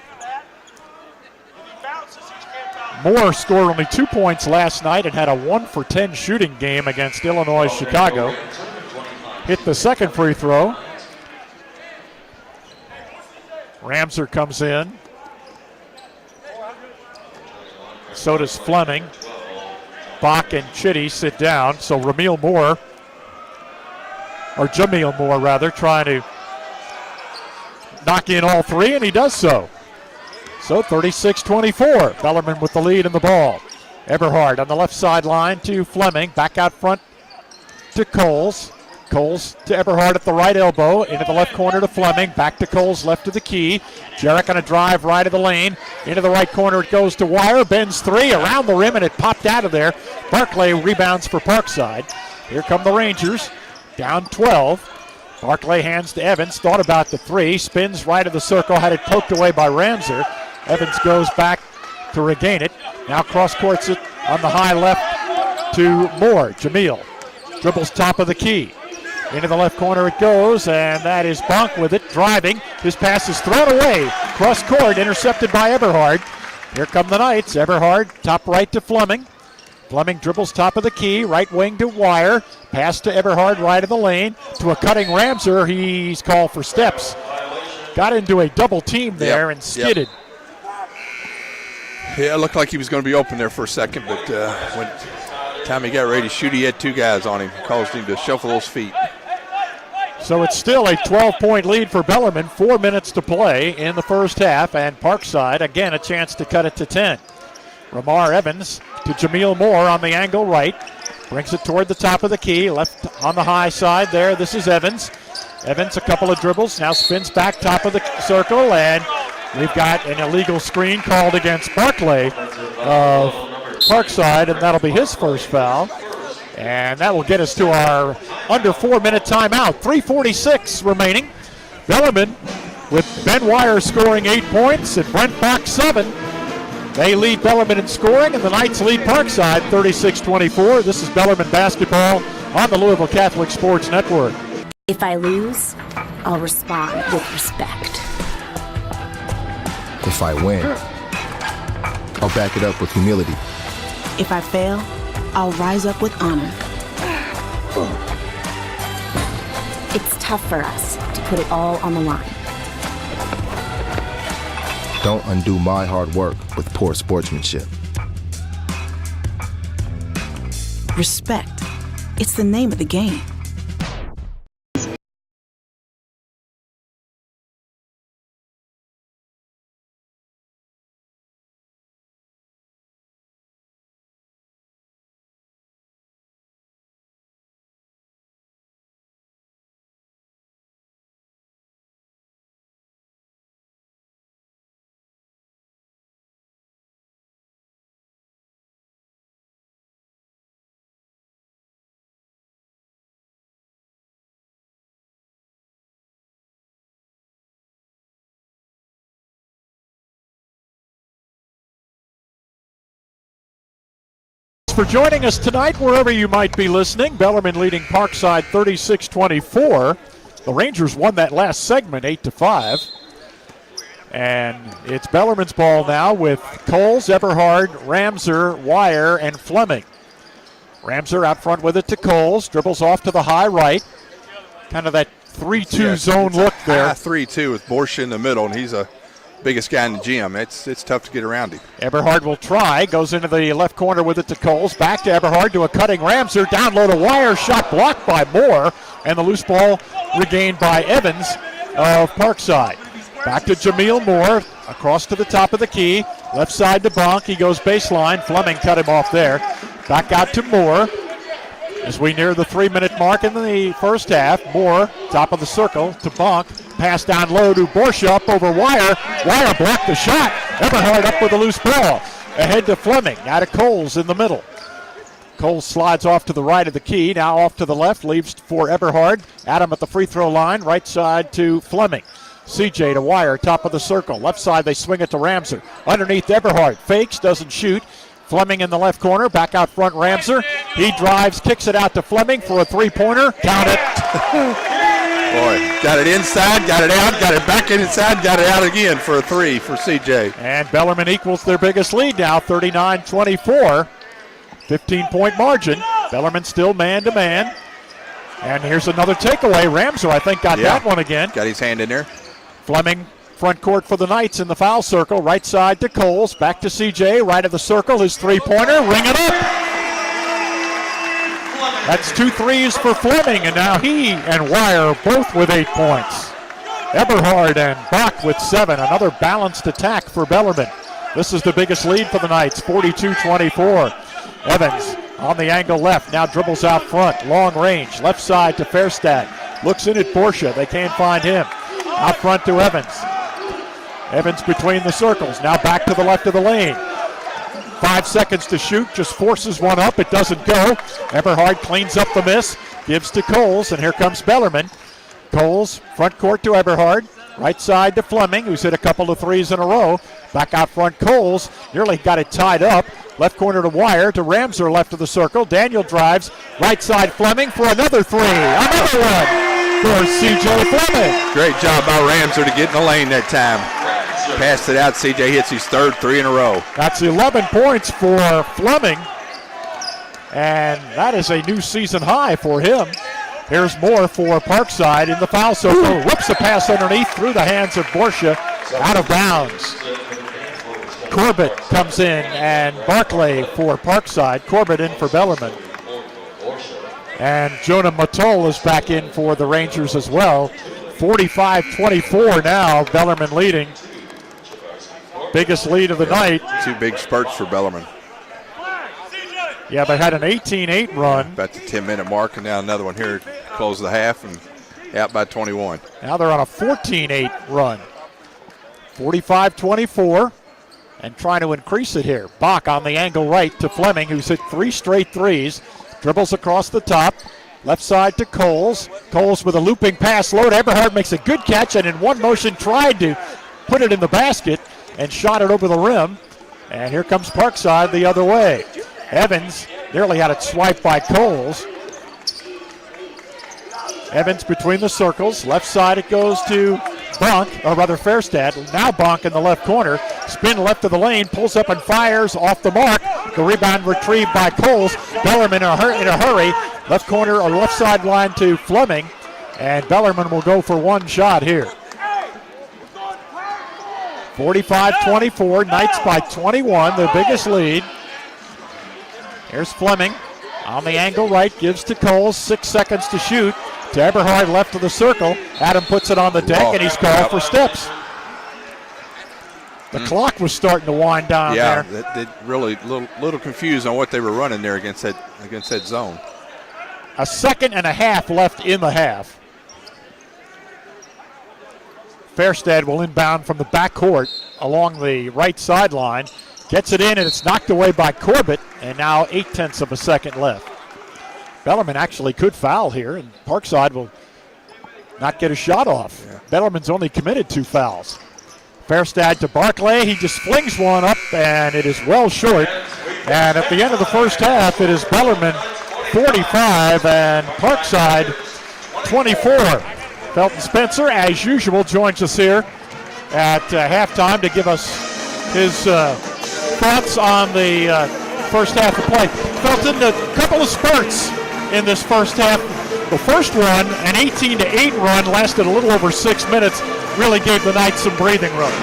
Moore scored only 2 points last night and had a 1 for 10 shooting game against Illinois Chicago. Hit the second free throw. Ramser comes in. So does Fleming. Bach and Chitty sit down. So Ramil Moore or Jameel Moore rather, trying to knock in all three, and he does so. So 36-24, Bellarmine with the lead in the ball. Eberhard on the left sideline to Fleming, back out front to Coles. Coles to Eberhard at the right elbow, into the left corner to Fleming, back to Coles, left of the key. Jarrett on a drive right of the lane, into the right corner it goes to Wire, bends three, around the rim, and it popped out of there. Barclay rebounds for Parkside. Here come the Rangers, down 12. Barclay hands to Evans, thought about the three, spins right of the circle, had it poked away by Ramser. Evans goes back to regain it, now cross-courts it on the high left to Moore. Jameel dribbles top of the key. Into the left corner it goes, and that is Bonk with it, driving. His pass is thrown away. Cross court, intercepted by Eberhard. Here come the Knights. Eberhard, top right to Fleming. Fleming dribbles top of the key, right wing to Wire. Pass to Eberhard, right of the lane. To a cutting Ramser, he's called for steps. Got into a double team there and skidded. Yeah, it looked like he was going to be open there for a second, but when time he got ready to shoot, he had two guys on him. Caused him to shuffle those feet. So it's still a 12-point lead for Bellarmine. 4 minutes to play in the first half, and Parkside, again, a chance to cut it to 10. Ramar Evans to Jameel Moore on the angle right. Brings it toward the top of the key, left on the high side there. This is Evans. Evans, a couple of dribbles, now spins back top of the circle, and we've got an illegal screen called against Barclay of Parkside, and that'll be his first foul. And that will get us to our under 4-minute timeout. 3:46 remaining. Bellarmine with Ben Wire scoring 8 points and Brent Bach 7. They lead Bellarmine in scoring, and the Knights lead Parkside 36-24. This is Bellarmine basketball on the Louisville Catholic Sports Network. If I lose, I'll respond with respect. If I win, I'll back it up with humility. If I fail, I'll rise up with honor. It's tough for us to put it all on the line. Don't undo my hard work with poor sportsmanship. Respect. It's the name of the game. For joining us tonight, wherever you might be listening. Bellarmine leading Parkside 36-24. The Rangers won that last segment 8-5. And it's Bellarmine's ball now with Coles, Eberhard, Ramser, Wire, and Fleming. Ramser out front with it to Coles, dribbles off to the high right. Kind of that 3-2 zone look there. 3-2 with Borsche in the middle, and he's the biggest guy in the gym. It's tough to get around him. Eberhard will try, goes into the left corner with it to Coles, back to Eberhard to a cutting Ramser, down low to Wire, shot blocked by Moore, and the loose ball regained by Evans of Parkside. Back to Jameel Moore, across to the top of the key, left side to Bonk, he goes baseline, Fleming cut him off there. Back out to Moore as we near the 3-minute mark in the first half. Moore, top of the circle to Bonk, pass down low to Borsche up over Wire. Wire blocked the shot. Eberhard up with a loose ball. Ahead to Fleming, now to Coles in the middle. Coles slides off to the right of the key, now off to the left, leaves for Eberhard. Adam at the free throw line, right side to Fleming. CJ to Wire, top of the circle. Left side, they swing it to Ramser. Underneath Eberhard, fakes, doesn't shoot. Fleming in the left corner, back out front Ramser. He drives, kicks it out to Fleming for a three-pointer. Count it. Boy, got it inside, got it out, got it back inside, got it out again for a three for CJ. And Bellarmine equals their biggest lead now, 39-24. 15-point margin. Bellarmine still man-to-man. And here's another takeaway. Ramser, I think, got that one again. Got his hand in there. Fleming, front court for the Knights in the foul circle. Right side to Coles. Back to CJ. Right of the circle. His three-pointer. Ring it up. That's 2 threes for Fleming, and now he and Wire both with 8 points. Eberhard and Bach with 7. Another balanced attack for Bellarmine. This is the biggest lead for the Knights, 42-24. Evans on the angle left, now dribbles out front, long range, left side to Fairstad. Looks in at Borsche, they can't find him. Out front to Evans. Evans between the circles, now back to the left of the lane. 5 seconds to shoot, just forces one up, it doesn't go. Eberhard cleans up the miss, gives to Coles, and here comes Bellarmine. Coles, front court to Eberhard, right side to Fleming, who's hit a couple of threes in a row. Back out front, Coles, nearly got it tied up. Left corner to Wire, to Ramser left of the circle. Daniel drives, right side Fleming for another 3. Another one for C.J. Fleming. Great job by Ramser to get in the lane that time. Passed it out, C.J. hits his third 3 in a row. That's 11 points for Fleming, and that is a new season high for him. Here's more for Parkside in the foul circle. Whoops, a pass underneath through the hands of Borsche, out of bounds. Corbett comes in, and Barclay for Parkside. Corbett in for Bellarmine. And Jonah Matol is back in for the Rangers as well. 45-24 now, Bellarmine leading. Biggest lead of the night. 2 big spurts for Bellarmine. Yeah, they had an 18-8 run. About the 10-minute mark, and now another one here to close the half and out by 21. Now they're on a 14-8 run. 45-24. And trying to increase it here. Bach on the angle right to Fleming, who's hit 3 straight threes. Dribbles across the top. Left side to Coles. Coles with a looping pass. Load. Eberhard makes a good catch and in one motion tried to put it in the basket and shot it over the rim. And here comes Parkside the other way. Evans nearly had it swiped by Coles. Evans between the circles. Left side it goes to Bonk, or rather Fairstad. Now Bonk in the left corner. Spin left of the lane, pulls up and fires off the mark. The rebound retrieved by Coles. Bellarmine in a hurry. Left corner or left sideline to Fleming. And Bellarmine will go for one shot here. 45-24, Knights by 21, the biggest lead. Here's Fleming on the angle right, gives to Coles, 6 seconds to shoot. To Eberhard left of the circle. Adam puts it on the deck, and he's called for steps. The clock was starting to wind down there. Yeah, they really little confused on what they were running there against that zone. A second and a half left in the half. Fairstad will inbound from the backcourt along the right sideline. Gets it in, and it's knocked away by Corbett, and now 0.8 of a second left. Bellarmine actually could foul here, and Parkside will not get a shot off. Yeah. Bellarmine's only committed 2 fouls. Fairstad to Barclay. He just flings one up, and it is well short. And at the end of the first half, it is Bellarmine 45 and Parkside 24. Felton Spencer, as usual, joins us here at halftime to give us his thoughts on the first half of play. Felton, a couple of spurts in this first half. The first one, an 18-8 run, lasted a little over 6 minutes, really gave the Knights some breathing room.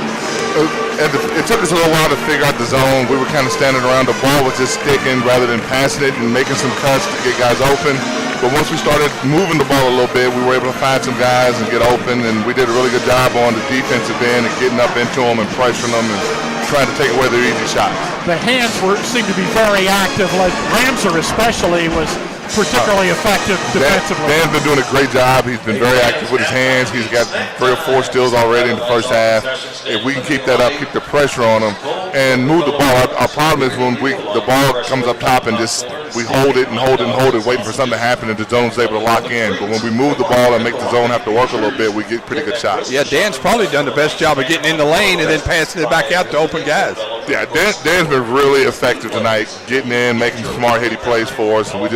It took us a little while to figure out the zone. We were kind of standing around. The ball was just sticking rather than passing it and making some cuts to get guys open. But once we started moving the ball a little bit, we were able to find some guys and get open, and we did a really good job on the defensive end and getting up into them and pressuring them and trying to take away their easy shots. The hands seemed to be very active, like Ramser especially was particularly effective defensively. Dan's been doing a great job. He's been very active with his hands. He's got 3 or 4 steals already in the first half. If we can keep that up, keep the pressure on him, and move the ball. Our problem is when the ball comes up top and just we hold it and hold it and hold it, waiting for something to happen, and the zone's able to lock in. But when we move the ball and make the zone have to work a little bit, we get pretty good shots. Yeah, Dan's probably done the best job of getting in the lane and then passing it back out to open guys. Yeah, Dan's been really effective tonight, getting in, making smart, hitty plays for us, and we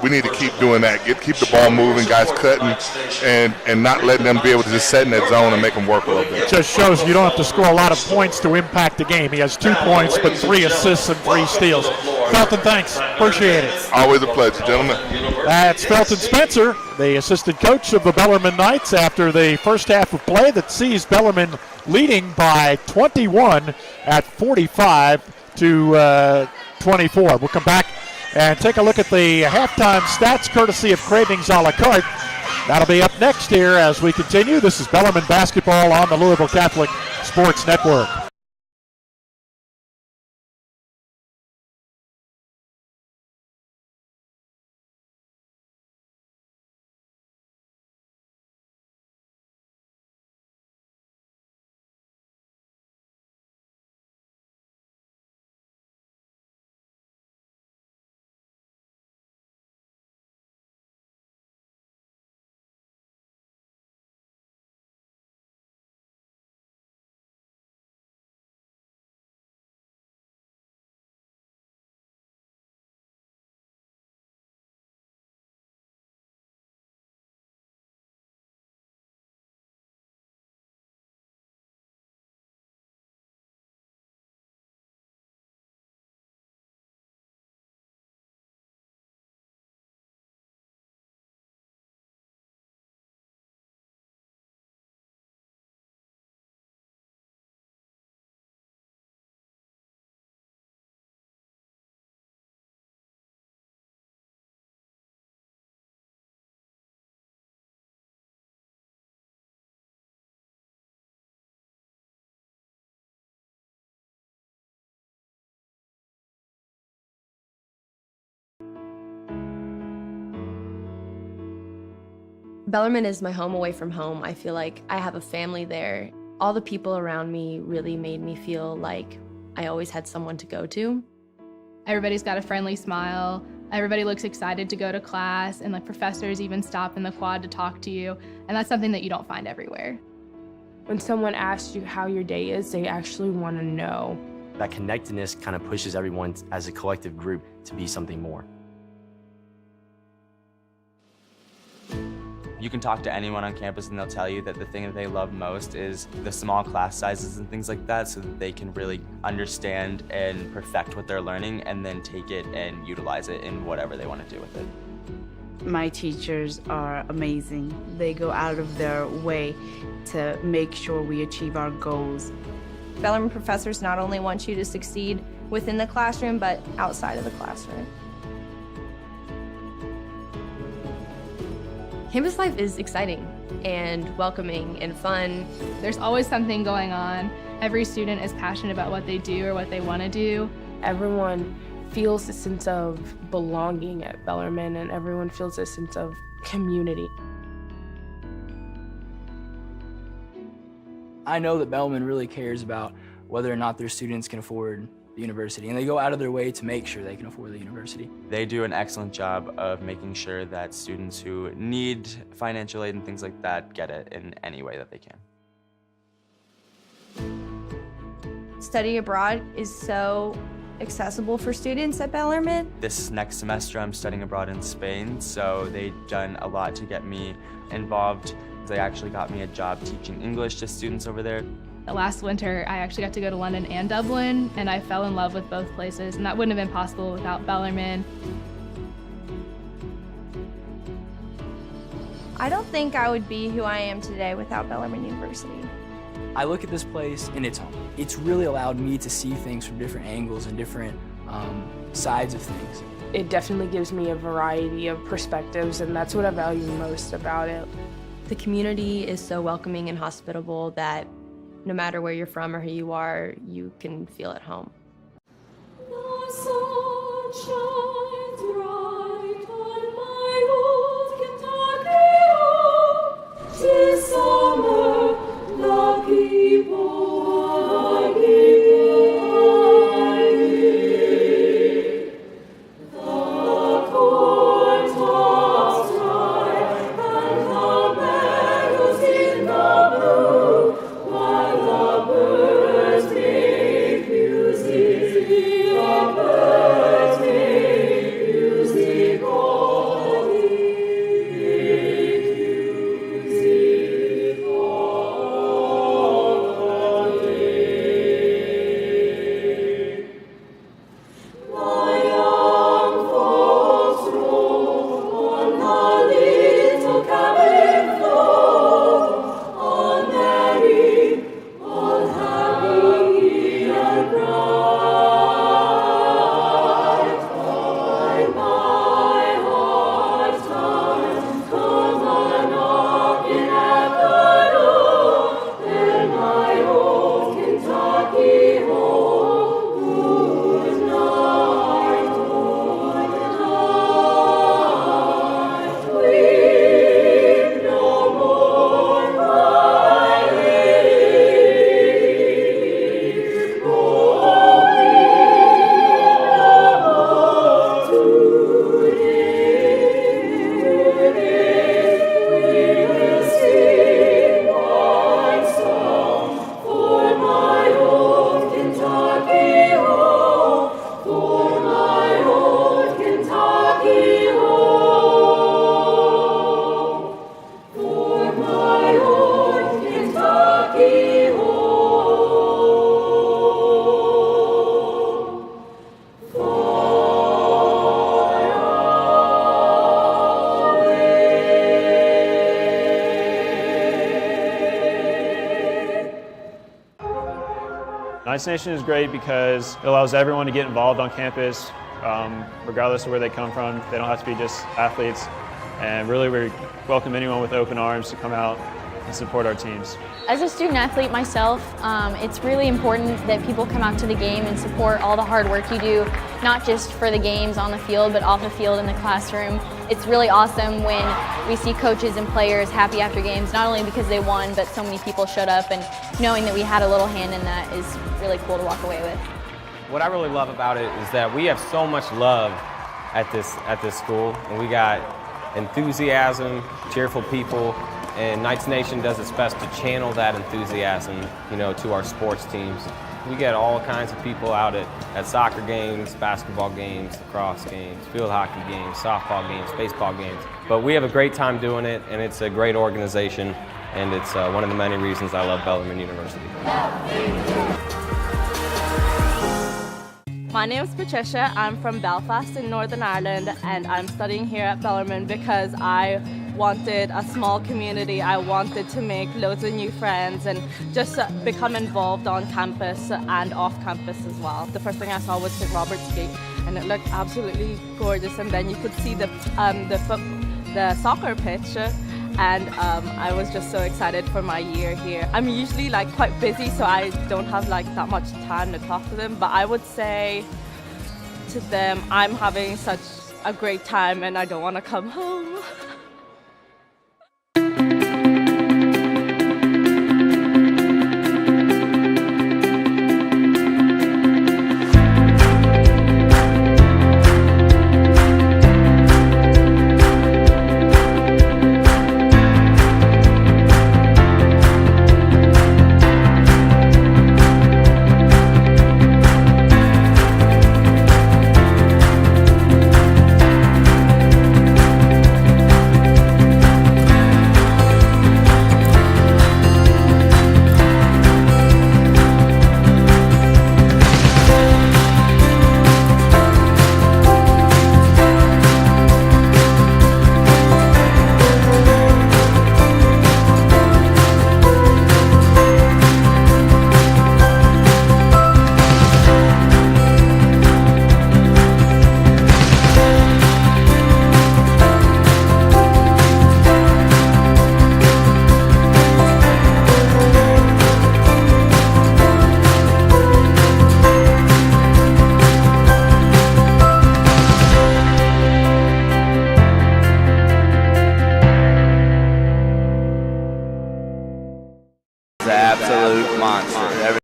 need to keep doing that. Keep the ball moving, guys cutting, and not letting them be able to just set in that zone and make them work a little bit. It just shows you don't have to score a lot of points to impact the game. He has 2 points, but 3 assists and 3 steals. Felton, thanks. Appreciate it. Always a pleasure, gentlemen. That's Felton Spencer, the assistant coach of the Bellarmine Knights, after the first half of play that sees Bellarmine leading by 21 at 45 to 24. We'll come back and take a look at the halftime stats courtesy of Cravings a la carte. That'll be up next here as we continue. This is Bellarmine basketball on the Louisville Catholic Sports Network. Bellarmine is my home away from home. I feel like I have a family there. All the people around me really made me feel like I always had someone to go to. Everybody's got a friendly smile. Everybody looks excited to go to class, and like professors even stop in the quad to talk to you, and that's something that you don't find everywhere. When someone asks you how your day is, they actually want to know. That connectedness kind of pushes everyone as a collective group to be something more. You can talk to anyone on campus and they'll tell you that the thing that they love most is the small class sizes and things like that, so that they can really understand and perfect what they're learning and then take it and utilize it in whatever they want to do with it. My teachers are amazing. They go out of their way to make sure we achieve our goals. Bellarmine professors not only want you to succeed within the classroom, but outside of the classroom. Campus life is exciting and welcoming and fun. There's always something going on. Every student is passionate about what they do or what they want to do. Everyone feels a sense of belonging at Bellarmine, and everyone feels a sense of community. I know that Bellarmine really cares about whether or not their students can afford the university, and they go out of their way to make sure they can afford the university. They do an excellent job of making sure that students who need financial aid and things like that get it in any way that they can. Study abroad is so accessible for students at Bellarmine. This next semester I'm studying abroad in Spain, so they've done a lot to get me involved. They actually got me a job teaching English to students over there. Last winter, I actually got to go to London and Dublin, and I fell in love with both places, and that wouldn't have been possible without Bellarmine. I don't think I would be who I am today without Bellarmine University. I look at this place and it's home. It's really allowed me to see things from different angles and different sides of things. It definitely gives me a variety of perspectives, and that's what I value most about it. The community is so welcoming and hospitable that no matter where you're from or who you are, you can feel at home. Birthday Knights Nation is great because it allows everyone to get involved on campus, regardless of where they come from. They don't have to be just athletes. And really, we welcome anyone with open arms to come out and support our teams. As a student athlete myself, it's really important that people come out to the game and support all the hard work you do, not just for the games on the field, but off the field in the classroom. It's really awesome when we see coaches and players happy after games, not only because they won, but so many people showed up, and knowing that we had a little hand in that is really cool to walk away with. What I really love about it is that we have so much love at this school, and we got enthusiasm, cheerful people, and Knights Nation does its best to channel that enthusiasm, to our sports teams. We get all kinds of people out at soccer games, basketball games, lacrosse games, field hockey games, softball games, baseball games. But we have a great time doing it, and it's a great organization, and it's one of the many reasons I love Bellarmine University. My name is Patricia. I'm from Belfast in Northern Ireland, and I'm studying here at Bellarmine because I wanted a small community. I wanted to make loads of new friends and just become involved on campus and off campus as well. The first thing I saw was St. Robert's Gate, and it looked absolutely gorgeous. And then you could see the soccer pitch. And I was just so excited for my year here. I'm usually quite busy, so I don't have that much time to talk to them, but I would say to them, I'm having such a great time and I don't want to come home. Absolute monster.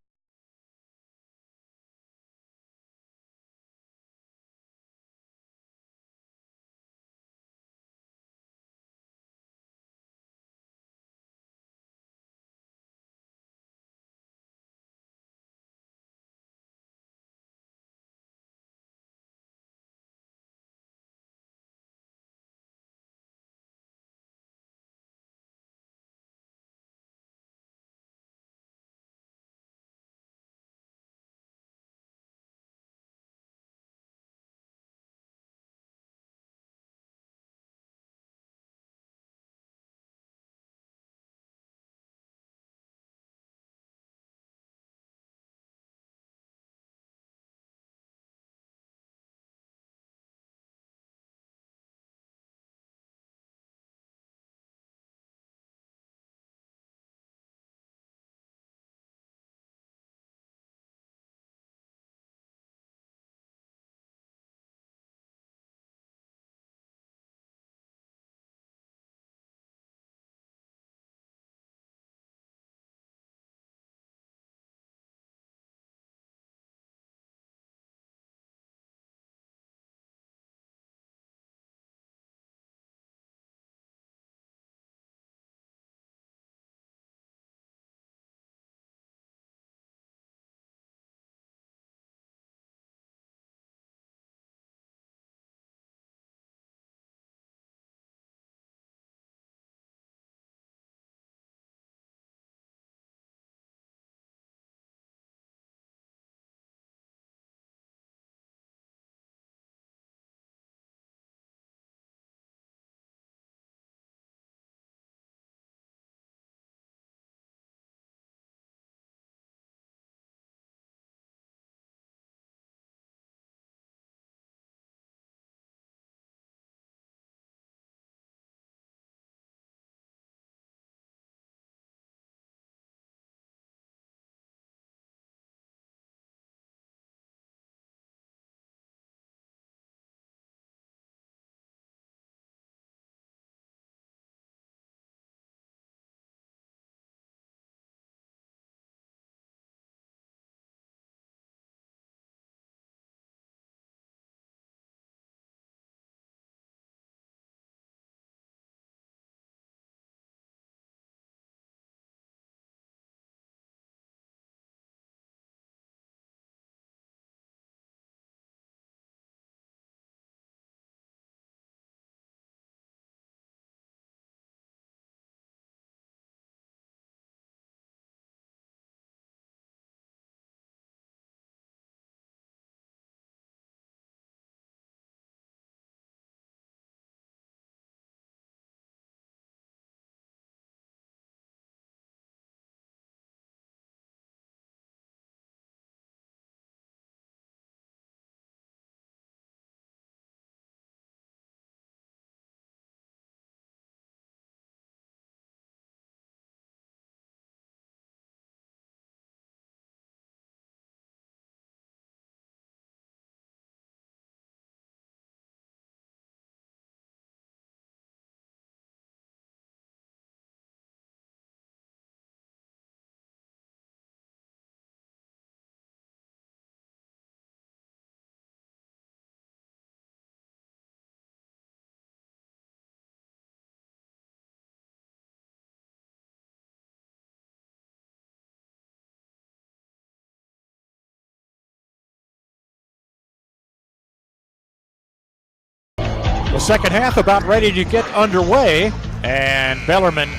The second half about ready to get underway, and Bellarmine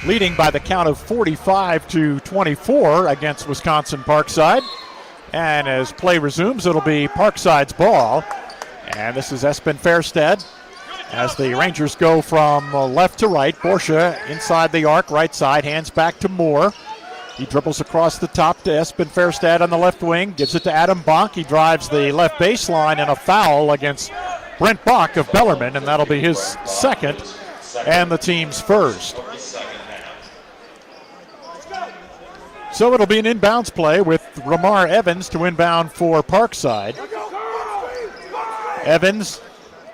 leading by the count of 45-24 against Wisconsin Parkside. And as play resumes, it'll be Parkside's ball. And this is Espen Fairstead as the Rangers go from left to right. Borsche inside the arc, right side, hands back to Moore. He dribbles across the top to Espen Fairstead on the left wing, gives it to Adam Bonk. He drives the left baseline, and a foul against Brent Bach of Bellarmine, and that'll be his second and the team's first. So it'll be an inbounds play with Ramar Evans to inbound for Parkside. Evans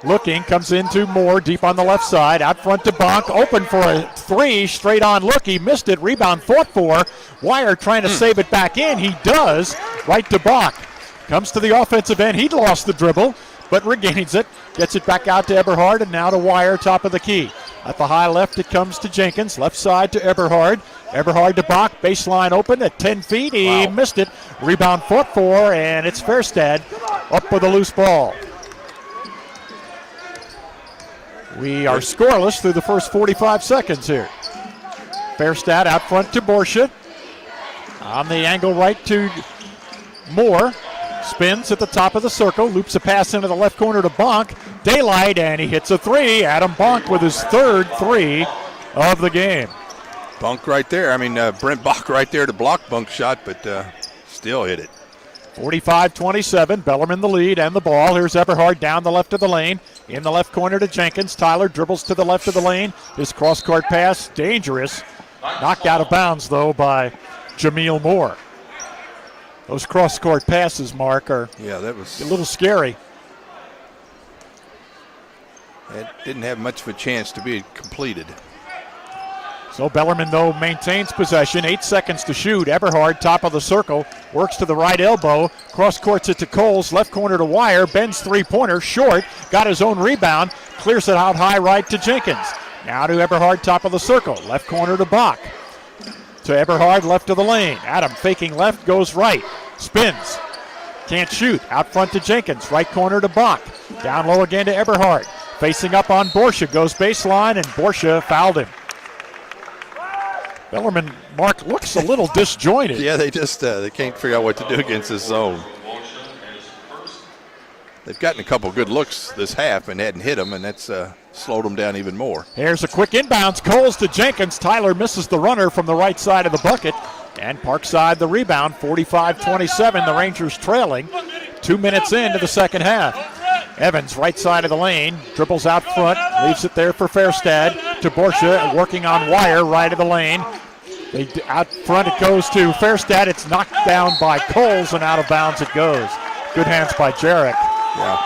looking, comes into Moore deep on the left side, out front to Bonk, open for a three, straight on look, he missed it, rebound fought for, Wire trying to save it back in, he does, right to Bonk. Comes to the offensive end, he'd lost the dribble, but regains it, gets it back out to Eberhard, and now to Wire, top of the key. At the high left, it comes to Jenkins, left side to Eberhard. Eberhard to Bach, baseline open at 10 feet, he missed it, rebound fought for, and it's Fairstead up with a loose ball. We are scoreless through the first 45 seconds here. Fairstead out front to Borsche. On the angle right to Moore. Spins at the top of the circle. Loops a pass into the left corner to Bonk. Daylight, and he hits a three. Adam Bonk with his third three of the game. Bonk right there. I mean, Brent Bach right there to block Bonk's shot, but still hit it. 45-27, Bellarmine the lead and the ball. Here's Eberhard down the left of the lane. In the left corner to Jenkins. Tyler dribbles to the left of the lane. His cross-court pass, dangerous. Knocked out of bounds, though, by Jameel Moore. Those cross-court passes, Mark, are that was a little scary. It didn't have much of a chance to be completed. So Bellarmine, though, maintains possession. 8 seconds to shoot. Eberhard, top of the circle, works to the right elbow. Cross-courts it to Coles. Left corner to Wire. Ben's three-pointer, short. Got his own rebound. Clears it out high right to Jenkins. Now to Eberhard, top of the circle. Left corner to Bach. To Eberhard, left of the lane. Adam faking left, goes right. Spins. Can't shoot. Out front to Jenkins. Right corner to Bach. Down low again to Eberhard. Facing up on Borsche. Goes baseline, and Borsche fouled him. Bellarmine, Mark, looks a little disjointed. Yeah, they just they can't figure out what to do against this zone. They've gotten a couple good looks this half and hadn't hit them, and that's slowed them down even more. Here's a quick inbounds. Coles to Jenkins. Tyler misses the runner from the right side of the bucket. And Parkside the rebound, 45-27. The Rangers trailing 2 minutes into the second half. Evans, right side of the lane, dribbles out front, leaves it there for Fairstead to Borsche, working on Wire, right of the lane. Out front it goes to Fairstead. It's knocked down by Coles, and out of bounds it goes. Good hands by Jarek. Yeah,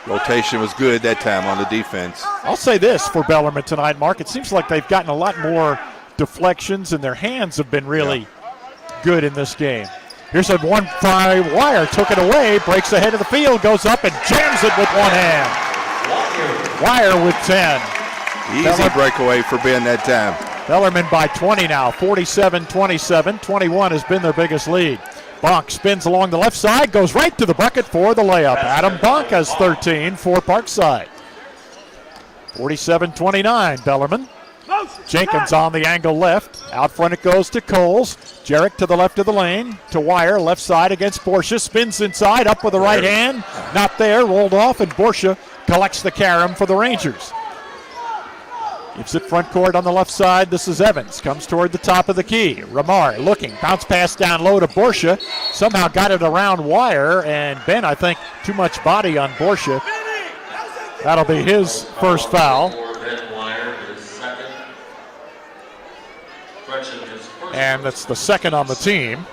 rotation was good that time on the defense. I'll say this for Bellarmine tonight, Mark. It seems like they've gotten a lot more deflections, and their hands have been really good in this game. Here's a one by Wire, took it away, breaks ahead of the field, goes up and jams it with one hand. Wire with 10. Easy breakaway for Ben that time. Bellarmine by 20 now, 47-27. 21 has been their biggest lead. Bonk spins along the left side, goes right to the bucket for the layup. Adam Bonk has 13 for Parkside. 47-29, Bellarmine. Jenkins on the angle left. Out front it goes to Coles. Jarek to the left of the lane. To Wire, left side against Borsche. Spins inside, up with the right hand. Not there, rolled off, and Borsche collects the carom for the Rangers. Gives it front court on the left side. This is Evans. Comes toward the top of the key. Ramar looking. Bounce pass down low to Borsche. Somehow got it around Wire, and Ben, I think, too much body on Borsche. That'll be his first foul. And that's the second on the team.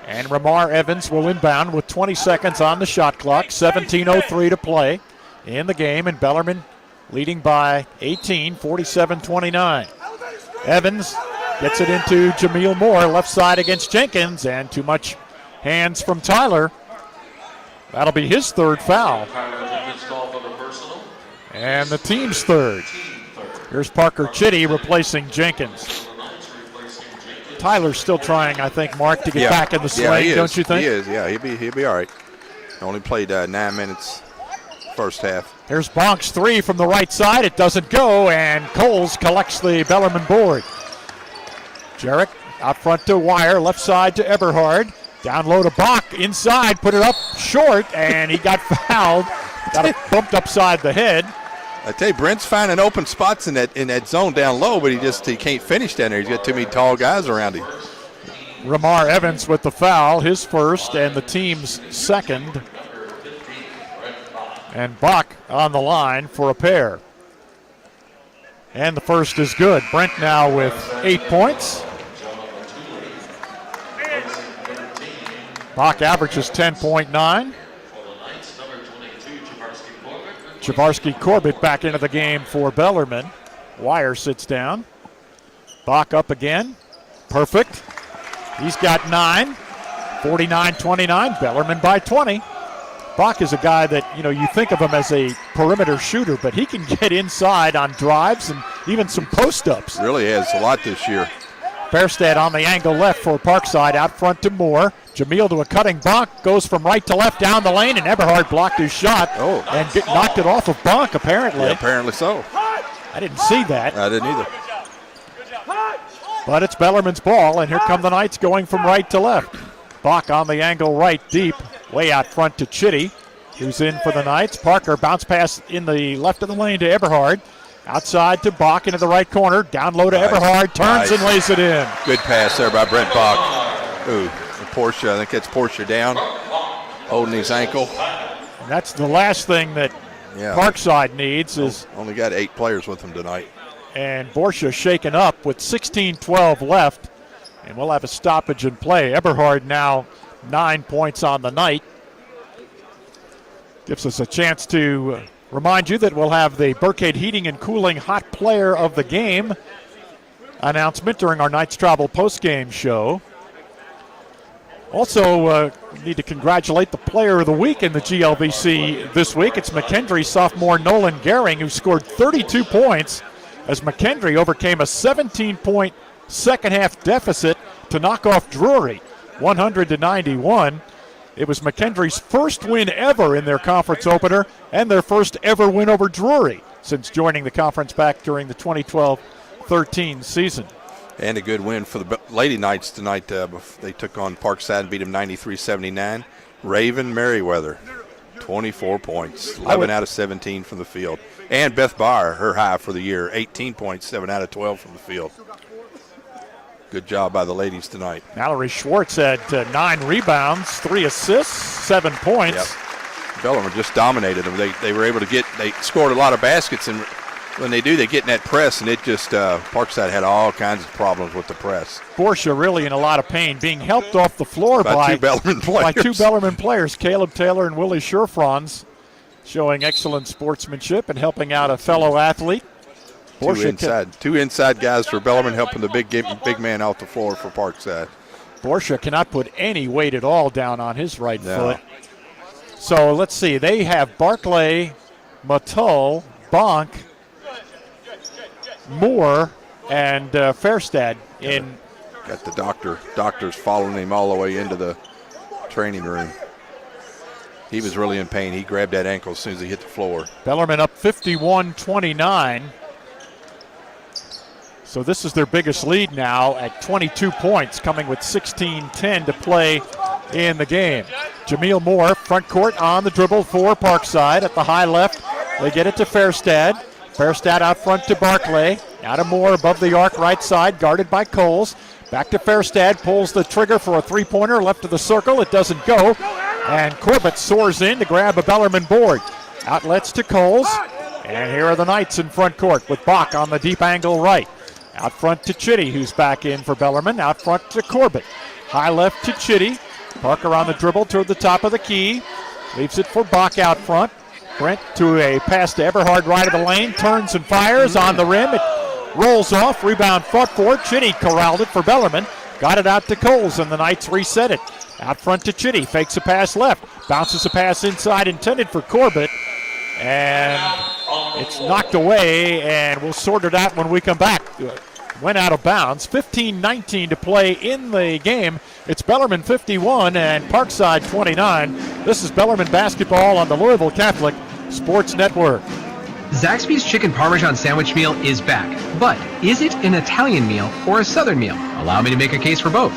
And Ramar Evans will inbound with 20 seconds on the shot clock. 17:03 to play in the game, and Bellarmine leading by 18, 47-29. Evans gets it into Jameel Moore, left side against Jenkins, and too much hands from Tyler. That'll be his third foul. And the team's third. Here's Parker Chitty replacing Jenkins. Tyler's still trying, I think, Mark, to get back in the swing, don't you think? He is, he'll be all right. Only played 9 minutes first half. Here's Bonk's three from the right side. It doesn't go, and Coles collects the Bellarmine board. Jarek out front to Wire, left side to Eberhard. Down low to Bach, inside, put it up short, and he got fouled. Got it bumped upside the head. I tell you, Brent's finding open spots in that zone down low, but he can't finish down there. He's got too many tall guys around him. Ramar Evans with the foul, his first and the team's second. And Bach on the line for a pair. And the first is good. Brent now with 8 points. Bach averages 10.9. Chavarsky Corbett back into the game for Bellarmine. Wire sits down. Bach up again. Perfect. He's got 9. 49-29. Bellarmine by 20. Bach is a guy that, you think of him as a perimeter shooter, but he can get inside on drives and even some post-ups. Really has a lot this year. Fairstead on the angle left for Parkside, out front to Moore. Jamil to a cutting Bonk, goes from right to left down the lane, and Eberhard blocked his shot and knocked it off of Bonk, apparently. Yeah, apparently so. I didn't see that. I didn't either. But it's Bellarmine's ball, and here come the Knights going from right to left. Bach on the angle right, deep, way out front to Chitty, who's in for the Knights. Parker bounce pass in the left of the lane to Eberhard. Outside to Bach into the right corner. Down low to Eberhard. Turns and lays it in. Good pass there by Brent Bach. Ooh, Porsche, I think that's Porsche down, holding his ankle. And that's the last thing that Parkside needs is... Only got 8 players with him tonight. And Porsche shaken up with 16-12 left. And we'll have a stoppage in play. Eberhard now 9 points on the night. Gives us a chance to remind you that we'll have the Burkade Heating and Cooling Hot Player of the Game announcement during our Knights Travel postgame show. Also, need to congratulate the Player of the Week in the GLVC this week. It's McKendree sophomore Nolan Gehring, who scored 32 points as McKendree overcame a 17-point second-half deficit to knock off Drury, 100-91. It was McKendree's first win ever in their conference opener and their first ever win over Drury since joining the conference back during the 2012-13 season. And a good win for the Lady Knights tonight. They took on Parkside and beat them 93-79. Raven Merriweather, 24 points, 11 out of 17 from the field. And Beth Barr, her high for the year, 18 points, 7 out of 12 from the field. Good job by the ladies tonight. Mallory Schwartz had 9 rebounds, 3 assists, 7 points. Yep. Bellarmine just dominated them. They were able to they scored a lot of baskets, and when they do, they get in that press, and it just, Parkside had all kinds of problems with the press. Porsche really in a lot of pain, being helped off the floor by 2 Bellarmine players. By 2 Bellarmine players, Caleb Taylor and Willie Scherfrons, showing excellent sportsmanship and helping out a fellow athlete. Two inside guys for Bellarmine helping the big man out the floor for Parkside. Porsche cannot put any weight at all down on his right foot. So let's see. They have Barclay, Matull, Bonk, Moore, and Fairstead in. Got the doctors following him all the way into the training room. He was really in pain. He grabbed that ankle as soon as he hit the floor. Bellarmine up 51-29. So this is their biggest lead now at 22 points, coming with 16-10 to play in the game. Jamil Moore, front court on the dribble for Parkside at the high left. They get it to Fairstead. Fairstead out front to Barclay. Now to Moore above the arc right side, guarded by Coles. Back to Fairstead, pulls the trigger for a three-pointer, left of the circle. It doesn't go. And Corbett soars in to grab a Bellarmine board. Outlets to Coles. And here are the Knights in front court with Bach on the deep angle right. Out front to Chitty, who's back in for Bellarmine. Out front to Corbett. High left to Chitty. Parker on the dribble toward the top of the key. Leaves it for Bach out front. Brent to a pass to Eberhard right of the lane. Turns and fires on the rim. It rolls off. Rebound fought for. Chitty corralled it for Bellarmine. Got it out to Coles, and the Knights reset it. Out front to Chitty. Fakes a pass left. Bounces a pass inside intended for Corbett. And it's knocked away, and we'll sort it out when we come back. Went out of bounds. 15-19 to play in the game. It's Bellarmine 51 and Parkside 29. This is Bellarmine basketball on the Louisville Catholic Sports Network. Zaxby's Chicken Parmesan Sandwich Meal is back, but is it an Italian meal or a Southern meal? Allow me to make a case for both.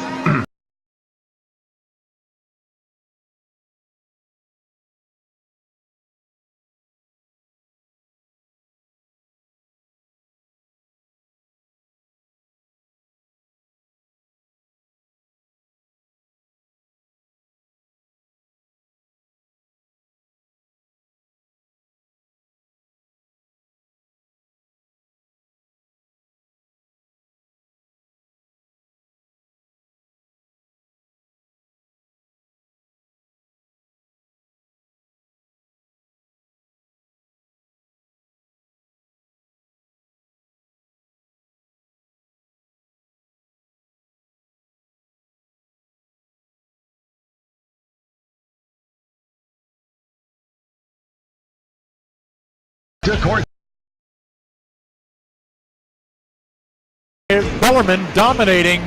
Bellarmine dominating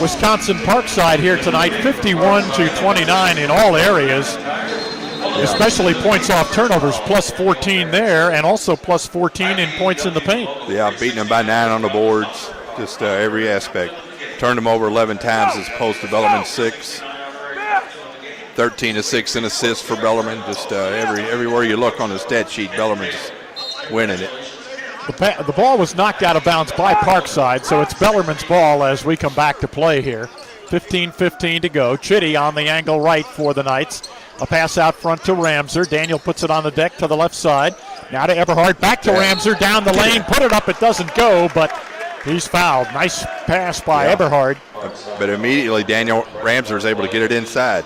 Wisconsin Parkside here tonight, 51-29 in all areas, especially points off turnovers, plus 14 there, and also plus 14 in points in the paint. Yeah, beating them by 9 on the boards, just every aspect. Turned them over 11 times as opposed to Bellarmine 6. 13 to 6 in assists for Bellarmine. Just everywhere you look on the stat sheet, Bellarmine's winning it. The ball was knocked out of bounds by Parkside, so it's Bellarmine's ball as we come back to play here. 15-15 to go. Chitty on the angle right for the Knights. A pass out front to Ramser. Daniel puts it on the deck to the left side. Now to Eberhard, back to Ramser, down the lane, put it up, it doesn't go, but he's fouled. Nice pass by Eberhard. But immediately Daniel Ramser is able to get it inside.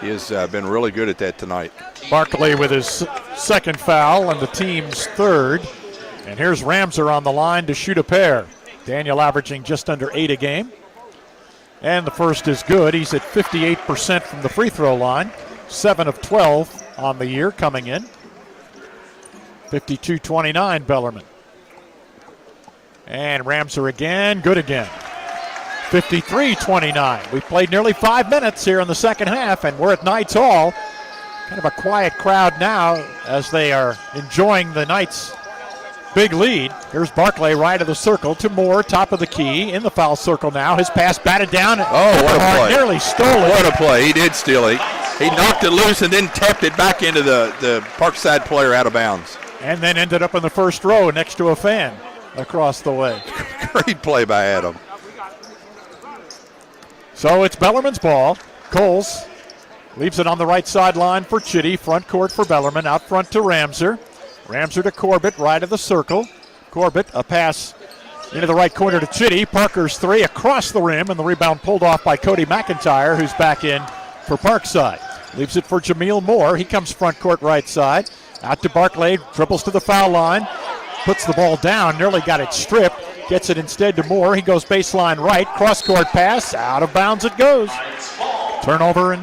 He has been really good at that tonight. Barkley with his second foul and the team's third. And here's Ramser on the line to shoot a pair. Daniel averaging just under 8 a game. And the first is good. He's at 58% from the free throw line. 7 of 12 on the year coming in. 52-29 Bellarmine. And Ramser again, good again. 53-29. We played nearly 5 minutes here in the second half, and we're at Knights Hall. Kind of a quiet crowd now as they are enjoying the Knights' big lead. Here's Barclay right of the circle to Moore, top of the key, in the foul circle now. His pass batted down. Oh, what a play. Nearly stole it. What a play. He did steal it. He knocked it loose and then tapped it back into the Parkside player out of bounds. And then ended up in the first row next to a fan across the way. Great play by Adam. So it's Bellarmine's ball. Coles leaves it on the right sideline for Chitty. Front court for Bellarmine. Out front to Ramser. Ramser to Corbett, right of the circle. Corbett, a pass into the right corner to Chitty. Parker's three across the rim, and the rebound pulled off by Cody McIntyre, who's back in for Parkside. Leaves it for Jameel Moore. He comes front court right side. Out to Barclay, dribbles to the foul line. Puts the ball down, nearly got it stripped. Gets it instead to Moore. He goes baseline right. Cross-court pass. Out of bounds it goes. Turnover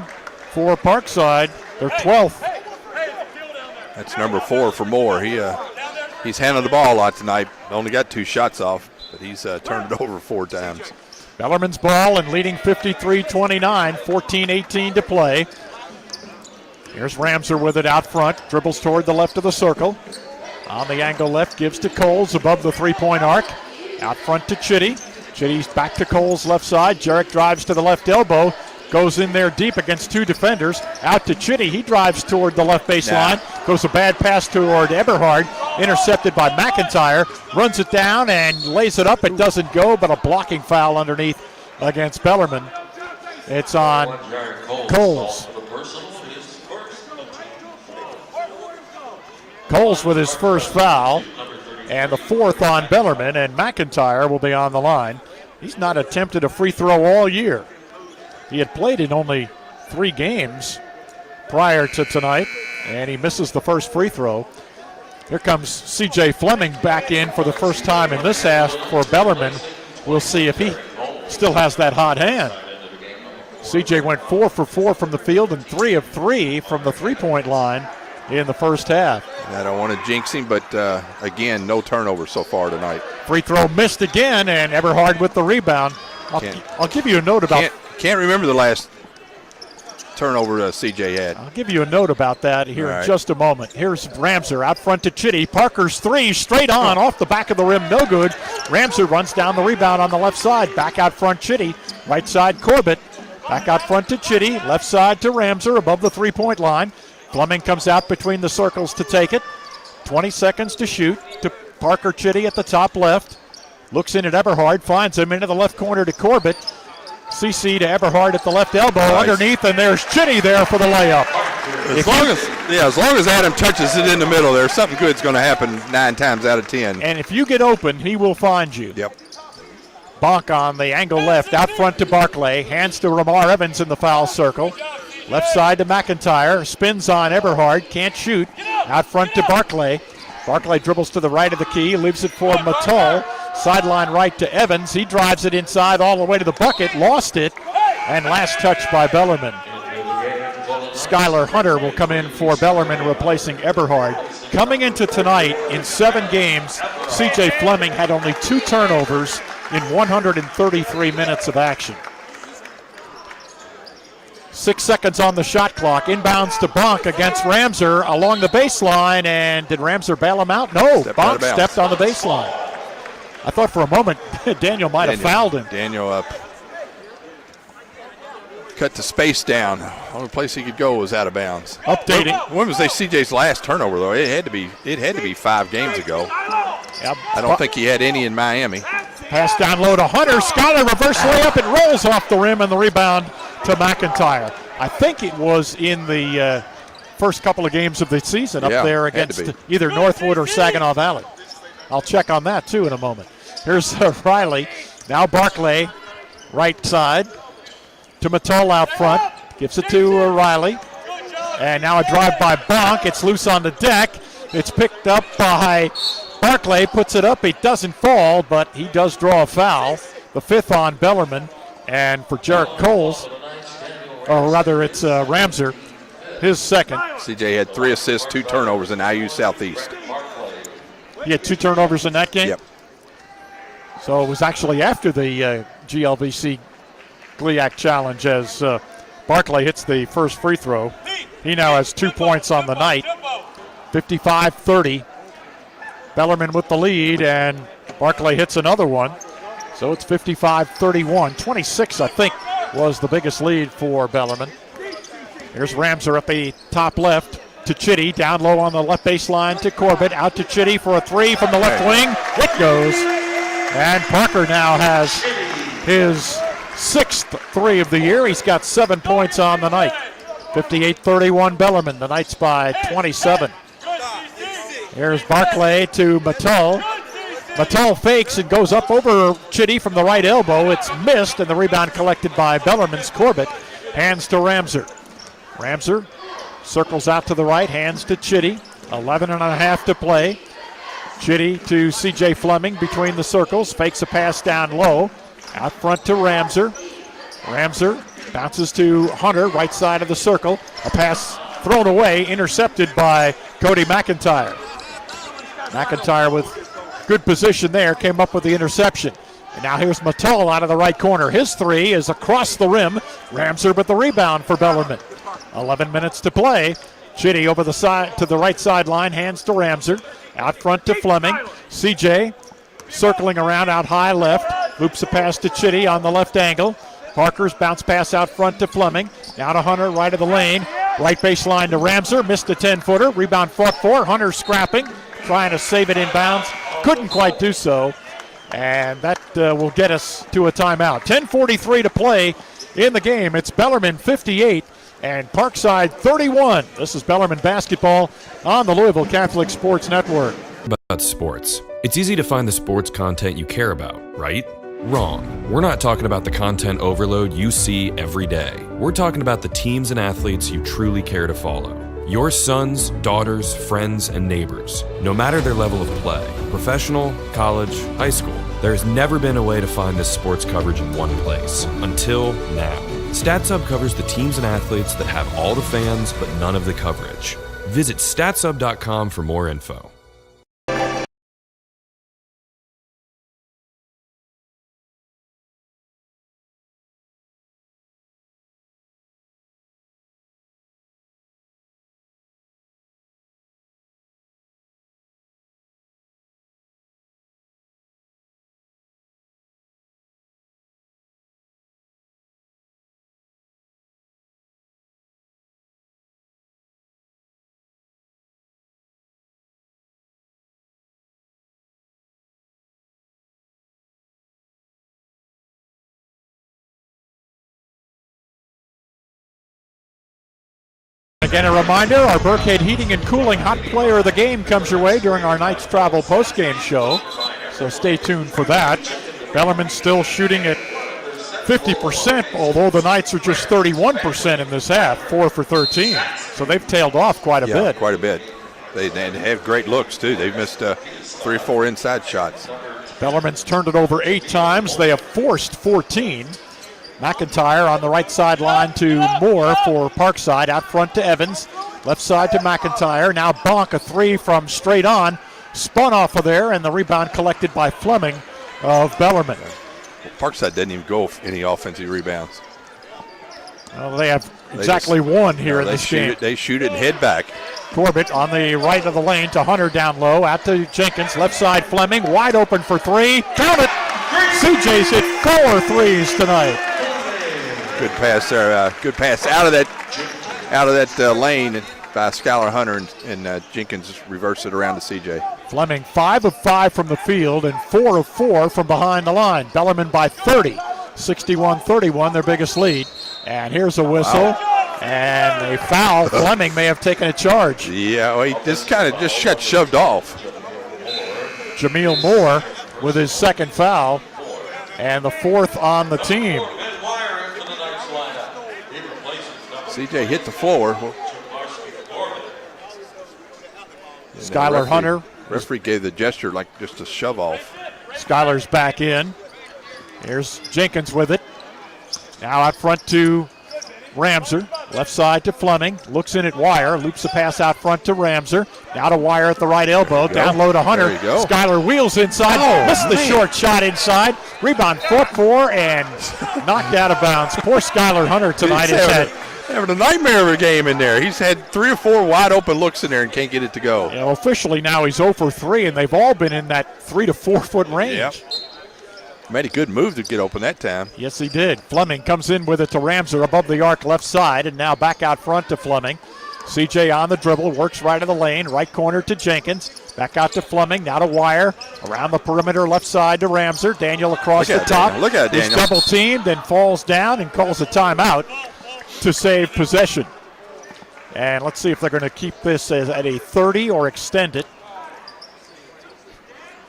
for Parkside. Their 12th. That's number 4 for Moore. He's handled the ball a lot tonight. Only got 2 shots off, but he's turned it over 4 times. Bellarmine's ball and leading 53-29. 14-18 to play. Here's Ramser with it out front. Dribbles toward the left of the circle. On the angle left, gives to Coles above the three-point arc. Out front to Chitty. Chitty's back to Coles left side. Jarek drives to the left elbow. Goes in there deep against 2 defenders. Out to Chitty. He drives toward the left baseline. Goes a bad pass toward Eberhard. Intercepted by McIntyre. Runs it down and lays it up. It doesn't go, but a blocking foul underneath against Bellarmine. It's on Coles. Coles with his first foul, and the 4th on Bellarmine, and McIntyre will be on the line. He's not attempted a free throw all year. He had played in only 3 games prior to tonight, and he misses the first free throw. Here comes C.J. Fleming back in for the first time in this half for Bellarmine. We'll see if he still has that hot hand. C.J. went 4 for 4 from the field and 3 of 3 from the three-point line in the first half. I don't want to jinx him, but again, no turnover so far tonight. Free throw missed again, and Eberhard with the rebound. I'll give you a note about... Can't remember the last turnover CJ had. I'll give you a note about that here All in right. just a moment. Here's Ramser out front to Chitty. Parker's three straight on off the back of the rim, no good. Ramser runs down the rebound on the left side. Back out front, Chitty. Right side, Corbett. Back out front to Chitty. Left side to Ramser above the three-point line. Fleming comes out between the circles to take it. 20 seconds to shoot to Parker Chitty at the top left. Looks in at Eberhard, finds him into the left corner to Corbett. CC to Eberhard at the left elbow, underneath, and there's Chitty there for the layup. As long as Adam touches it in the middle there, something good's going to happen 9 times out of 10. And if you get open, he will find you. Yep. Bonk on the angle left, out front to Barclay, hands to Ramar Evans in the foul circle. Left side to McIntyre, spins on Eberhard, can't shoot. Out front to Barclay. Barclay dribbles to the right of the key, leaves it for Mattel. Sideline right to Evans. He drives it inside all the way to the bucket, lost it, and last touch by Bellarmine. Skylar Hunter will come in for Bellarmine, replacing Eberhard. Coming into tonight, in 7 games, C.J. Fleming had only 2 turnovers in 133 minutes of action. 6 seconds on the shot clock. Inbounds to Bonk against Ramser along the baseline, and did Ramser bail him out? No, Bonk stepped on the baseline. I thought for a moment Daniel might have fouled him. Daniel up. Cut the space down. Only place he could go was out of bounds. Updating. When was CJ's last turnover though? It had to be 5 games ago. Yep. I don't think he had any in Miami. Pass down low to Hunter. Skyler reverse layup. It rolls off the rim and the rebound to McIntyre. I think it was in the first couple of games of the season up there against either Northwood or Saginaw Valley. I'll check on that too in a moment. Here's Riley. Now Barclay, right side to Mattel out front. Gives it to Riley. And now a drive by Bonk. It's loose on the deck. It's picked up by Barclay. Puts it up. It doesn't fall, but he does draw a foul. The 5th on Bellarmine. And for Jarrett Coles, or rather it's Ramser, his 2nd. CJ had 3 assists, 2 turnovers in IU Southeast. He had 2 turnovers in that game? Yep. So it was actually after the GLVC GLIAC challenge as Barclay hits the first free throw. He now has 2 points on the night. 55-30. Bellarmine with the lead, and Barclay hits another one. So it's 55-31. 26, I think, was the biggest lead for Bellarmine. Here's Ramser at the top left to Chitty. Down low on the left baseline to Corbett. Out to Chitty for a 3 from the left wing. It goes. And Parker now has his 6th 3 of the year. He's got 7 points on the night. 58-31 Bellarmine. The Knights by 27. Here's Barclay to Mattel. Mattel fakes and goes up over Chitty from the right elbow. It's missed, and the rebound collected by Bellarmine's Corbett. Hands to Ramser. Ramser circles out to the right, hands to Chitty. 11.5 to play. Chitty to C.J. Fleming between the circles. Fakes a pass down low. Out front to Ramser. Ramser bounces to Hunter, right side of the circle. A pass thrown away, intercepted by Cody McIntyre. McIntyre with good position there, came up with the interception. And now here's Mattel out of the right corner. His 3 is across the rim. Ramser with the rebound for Bellarmine. 11 minutes to play. Chitty over the side to the right sideline, hands to Ramser. Out front to Fleming. CJ circling around out high left. Loops a pass to Chitty on the left angle. Parker's bounce pass out front to Fleming. Now to Hunter, right of the lane. Right baseline to Ramser. Missed a 10-footer. Rebound fought for. Hunter scrapping, trying to save it in bounds. Couldn't quite do so. And that will get us to a timeout. 10:43 to play in the game. It's Bellarmine 58 and Parkside 31. This is Bellarmine basketball on the Louisville Catholic Sports Network. About sports. It's easy to find the sports content you care about, right? Wrong. We're not talking about the content overload you see every day. We're talking about the teams and athletes you truly care to follow. Your sons, daughters, friends, and neighbors, no matter their level of play, professional, college, high school, there's never been a way to find this sports coverage in one place, until now. StatSub covers the teams and athletes that have all the fans but none of the coverage. Visit statsub.com for more info. Again, a reminder, our Burkhead Heating and Cooling Hot Player of the Game comes your way during our Knights Travel postgame show, so stay tuned for that. Bellarmine still shooting at 50%, although the Knights are just 31% in this half, 4 for 13. So they've tailed off quite a bit. Quite a bit. They have great looks, too. They've missed 3 or 4 inside shots. Bellarmine's turned it over 8 times. They have forced 14. McIntyre on the right sideline to Moore for Parkside. Out front to Evans. Left side to McIntyre. Now Bonk, a 3 from straight on. Spun off of there, and the rebound collected by Fleming of Bellarmine. Parkside doesn't even go any offensive rebounds. Well, they have exactly one here in this game. They shoot it and head back. Corbett on the right of the lane to Hunter down low. Out to Jenkins. Left side Fleming. Wide open for 3. Count it! CJ's hit 4 threes tonight. Good pass there. Good pass out of that lane by Skylar Hunter, and Jenkins reversed it around to CJ. Fleming 5 of 5 from the field and 4 of 4 from behind the line. Bellarmine by 30, 61-31, their biggest lead. And here's a whistle and a foul. Fleming may have taken a charge. Yeah, well, he just kind of just shoved off. Jameel Moore with his second foul and the 4th on the team. CJ hit the floor. Skylar Hunter. Referee gave the gesture like just a shove off. Skylar's back in. Here's Jenkins with it. Now out front to Ramser. Left side to Fleming. Looks in at Wire. Loops a pass out front to Ramser. Now to Wire at the right elbow. Down low to Hunter. Skylar wheels inside. Missed the short shot inside. Rebound fought for and knocked out of bounds. Poor Skylar Hunter tonight has having a nightmare of a game in there. He's had 3 or 4 wide open looks in there and can't get it to go. Yeah, officially now he's 0 for 3, and they've all been in that 3 to 4 foot range. Yep. Made a good move to get open that time. Yes, he did. Fleming comes in with it to Ramser above the arc left side, and now back out front to Fleming. CJ on the dribble, works right of the lane, right corner to Jenkins. Back out to Fleming, now to Wire. Around the perimeter, left side to Ramser. Daniel across the top. Daniel. Look at Daniel. He's double teamed and falls down and calls a timeout to save possession. And let's see if they're going to keep this at a 30 or extend it.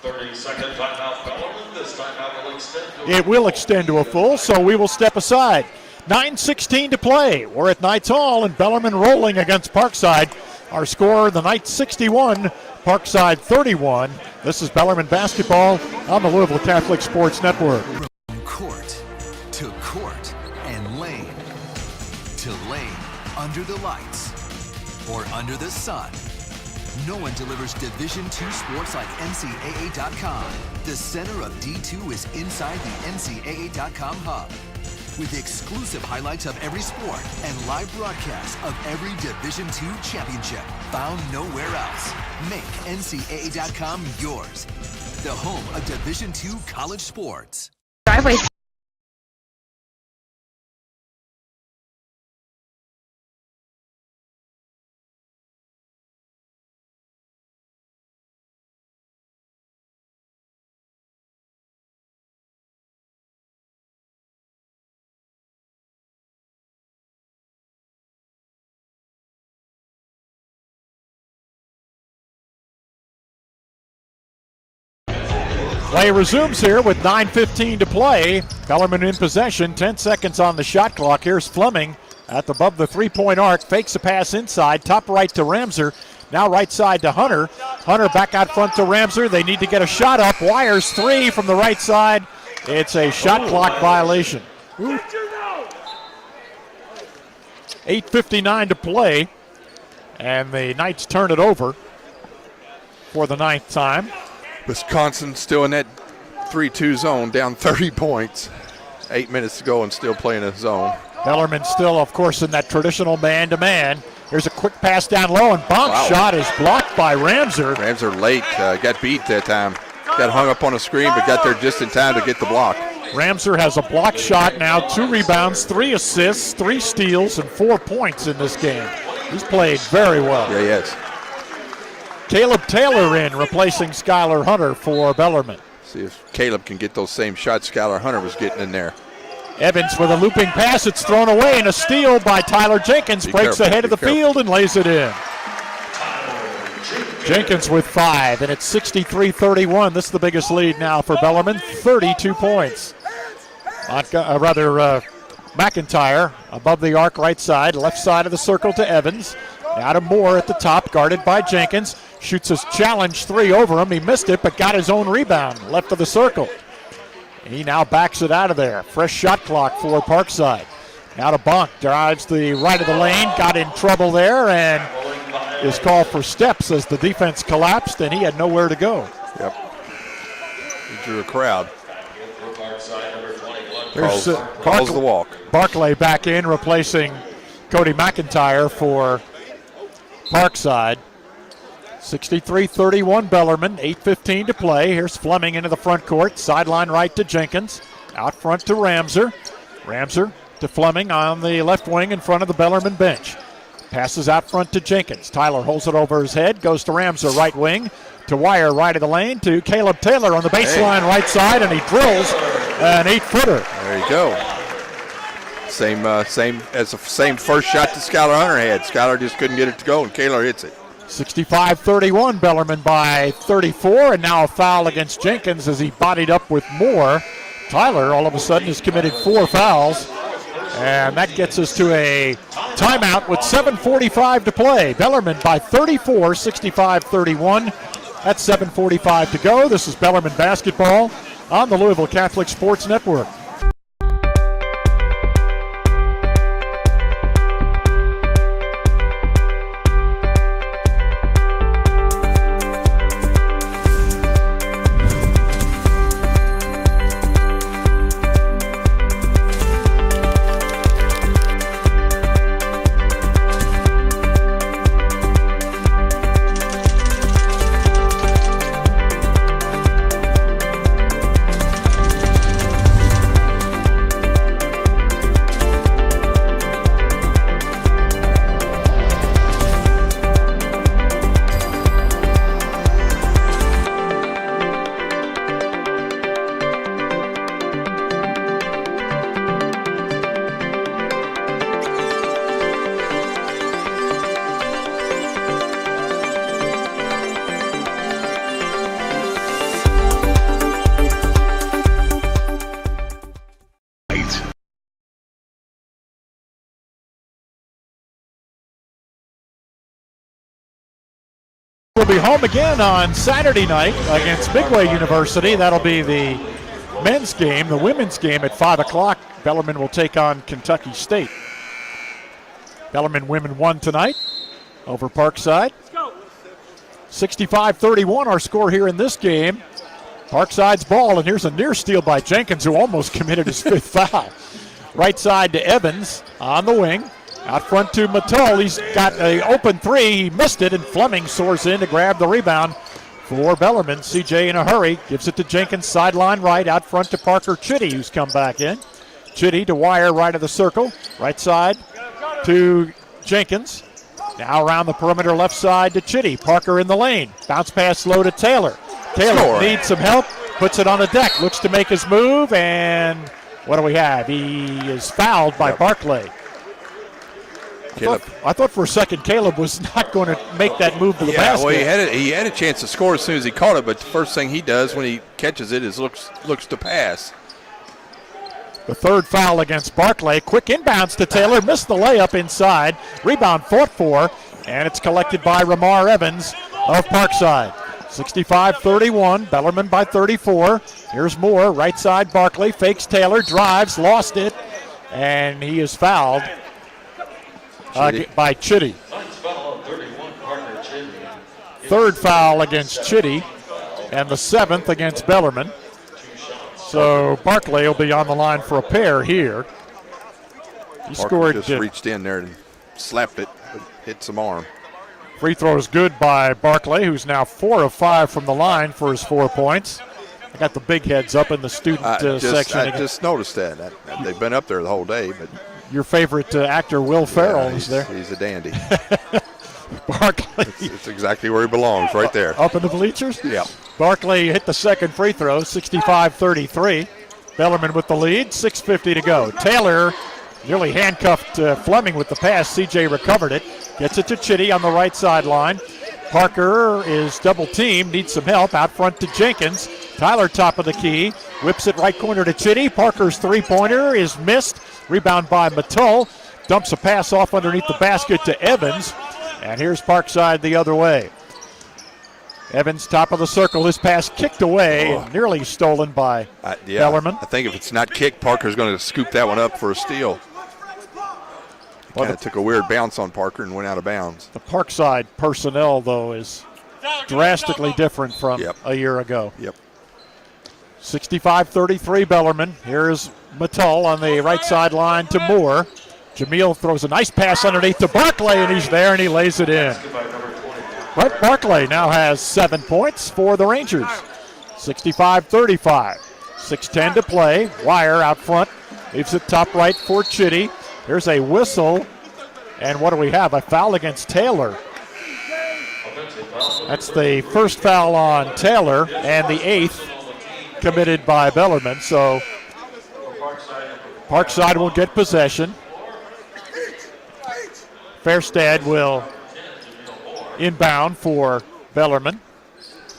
30-second timeout, Bellarmine. This timeout will extend to It will extend to a full, so we will step aside. 9:16 to play. We're at Knights Hall, and Bellarmine rolling against Parkside. Our score, the Knights 61, Parkside 31. This is Bellarmine basketball on the Louisville Catholic Sports Network. From court to court and lane to lane, under the lights or under the sun. No one delivers Division II sports like NCAA.com. The center of D2 is inside the NCAA.com hub, with exclusive highlights of every sport and live broadcasts of every Division II championship found nowhere else. Make NCAA.com yours, the home of Division II college sports. Driveway. Play resumes here with 9:15 to play. Bellarmine in possession, 10 seconds on the shot clock. Here's Fleming at above the three-point arc, fakes a pass inside, top right to Ramser. Now right side to Hunter. Hunter back out front to Ramser. They need to get a shot up. Wires 3 from the right side. It's a shot clock violation. 8:59 to play, and the Knights turn it over for the 9th time. Wisconsin still in that 3-2 zone, down 30 points. 8 minutes to go and still playing a zone. Bellarmine still, of course, in that traditional man-to-man. Here's a quick pass down low, and Bonk's shot is blocked by Ramser. Ramser late, got beat that time. Got hung up on a screen, but got there just in time to get the block. Ramser has a block shot now, 2 rebounds, 3 assists, 3 steals, and 4 points in this game. He's played very well. Yeah, he has. Caleb Taylor in, replacing Skylar Hunter for Bellarmine. See if Caleb can get those same shots Skylar Hunter was getting in there. Evans with a looping pass. It's thrown away, and a steal by Tyler Jenkins. Breaks ahead of the field and lays it in. Jenkins with 5, and it's 63-31. This is the biggest lead now for Bellarmine, 32 points. McIntyre above the arc right side, left side of the circle to Evans. Now to Moore at the top, guarded by Jenkins. Shoots his challenge 3 over him. He missed it, but got his own rebound, left of the circle. He now backs it out of there. Fresh shot clock for Parkside. Now to Bonk, drives the right of the lane, got in trouble there, and is called for steps as the defense collapsed, and he had nowhere to go. Yep. He drew a crowd. There's calls the walk. Barclay back in, replacing Cody McIntyre for Parkside. 63-31 Bellarmine, 8:15 to play. Here's Fleming into the front court, sideline right to Jenkins. Out front to Ramser. Ramser to Fleming on the left wing in front of the Bellarmine bench. Passes out front to Jenkins. Tyler holds it over his head, goes to Ramser, right wing, to Wire, right of the lane, to Caleb Taylor on the baseline right side, and he drills an 8-footer. There you go. Same first shot that Skylar Hunter had. Skylar just couldn't get it to go, and Kaler hits it. 65-31, Bellarmine by 34, and now a foul against Jenkins as he bodied up with Moore. Tyler all of a sudden has committed 4 fouls, and that gets us to a timeout with 7:45 to play. Bellarmine by 34, 65-31. That's 7:45 to go. This is Bellarmine basketball on the Louisville Catholic Sports Network. We'll be home again on Saturday night against Midway University. That'll be the men's game. The women's game at 5 o'clock. Bellarmine will take on Kentucky State. Bellarmine women won tonight over Parkside. 65-31 our score here in this game. Parkside's ball, and here's a near steal by Jenkins, who almost committed his 5th foul. Right side to Evans on the wing. Out front to Mattel. He's got an open 3. He missed it, and Fleming soars in to grab the rebound for Bellarmine. CJ in a hurry. Gives it to Jenkins, sideline right. Out front to Parker Chitty, who's come back in. Chitty to Wire, right of the circle. Right side to Jenkins. Now around the perimeter, left side to Chitty. Parker in the lane. Bounce pass low to Taylor. Taylor needs some help. Puts it on the deck. Looks to make his move, and what do we have? He is fouled by Barclay. I thought for a second Caleb was not going to make that move to the basket. Well, he had a chance to score as soon as he caught it, but the first thing he does when he catches it is looks to pass. The 3rd foul against Barclay. Quick inbounds to Taylor. Missed the layup inside. Rebound fought for, and it's collected by Ramar Evans of Parkside. 65-31, Bellarmine by 34. Here's Moore, right side Barclay, fakes Taylor, drives, lost it, and he is fouled by Chitty. 3rd foul against Chitty, and the 7th against Bellarmine. So Barclay will be on the line for a pair here. He scored. Just reached in there and slapped it, but hit some arm. Free throw is good by Barclay, who's now 4 of 5 from the line for his 4 points. I got the big heads up in the student section. I just noticed that. They've been up there the whole day, but. Your favorite actor, Will Ferrell, is there. He's a dandy. Barclay. It's exactly where he belongs, right there. Up in the bleachers? Yeah. Barclay hit the second free throw, 65-33. Bellarmine with the lead, 6:50 to go. Taylor nearly handcuffed Fleming with the pass. CJ recovered it, gets it to Chitty on the right sideline. Parker is double teamed, needs some help. Out front to Jenkins. Tyler top of the key, whips it right corner to Chitty. Parker's three-pointer is missed. Rebound by Matull. Dumps a pass off underneath the basket to Evans. And here's Parkside the other way. Evans top of the circle. His pass kicked away, nearly stolen by Bellarmine. I think if it's not kicked, Parker's going to scoop that one up for a steal. Kind of took a weird bounce on Parker and went out of bounds. The Parkside personnel, though, is drastically different from a year ago. 65-33 Bellarmine. Here's Matull on the right sideline to Moore. Jamil throws a nice pass underneath to Barclay, and he's there, and he lays it in. Brett Barclay now has 7 points for the Rangers. 65-35. 6:10 to play. Wire out front. Leaves it top right for Chitty. Here's a whistle. And what do we have? A foul against Taylor. That's the first foul on Taylor and the 8th committed by Bellarmine. So Parkside will get possession. Fairstead will inbound for Bellarmine.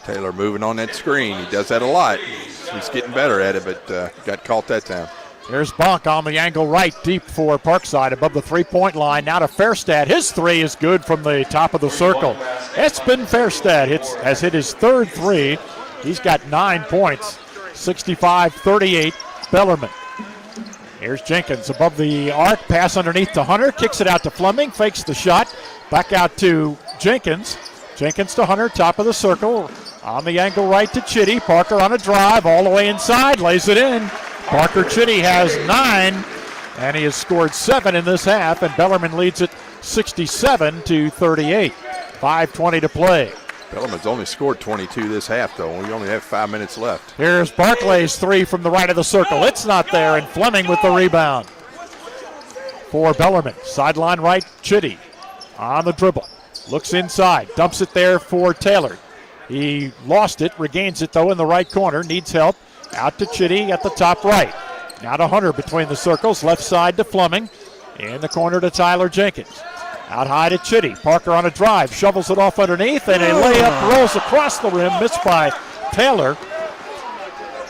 Taylor moving on that screen. He does that a lot. He's getting better at it, but got caught that time. Here's Bonk on the angle right, deep for Parkside, above the three-point line. Now to Fairstead. His three is good from the top of the circle. Espen Fairstead has hit his third three. He's got 9 points. 65-38 Bellarmine. Here's Jenkins above the arc. Pass underneath to Hunter. Kicks it out to Fleming. Fakes the shot. Back out to Jenkins. Jenkins to Hunter, top of the circle. On the angle right to Chitty. Parker on a drive all the way inside. Lays it in. Parker Chitty has 9, and he has scored 7 in this half, and Bellarmine leads it 67-38. 5:20 to play. Bellarmine's only scored 22 this half, though. We only have 5 minutes left. Here's Barclay's three from the right of the circle. It's not there, and Fleming with the rebound for Bellarmine. Sideline right, Chitty on the dribble. Looks inside, dumps it there for Taylor. He lost it, regains it, though, in the right corner. Needs help. Out to Chitty at the top right. Now to Hunter between the circles. Left side to Fleming. In the corner to Tyler Jenkins. Out high to Chitty. Parker on a drive. Shovels it off underneath. And a layup rolls across the rim. Missed by Taylor.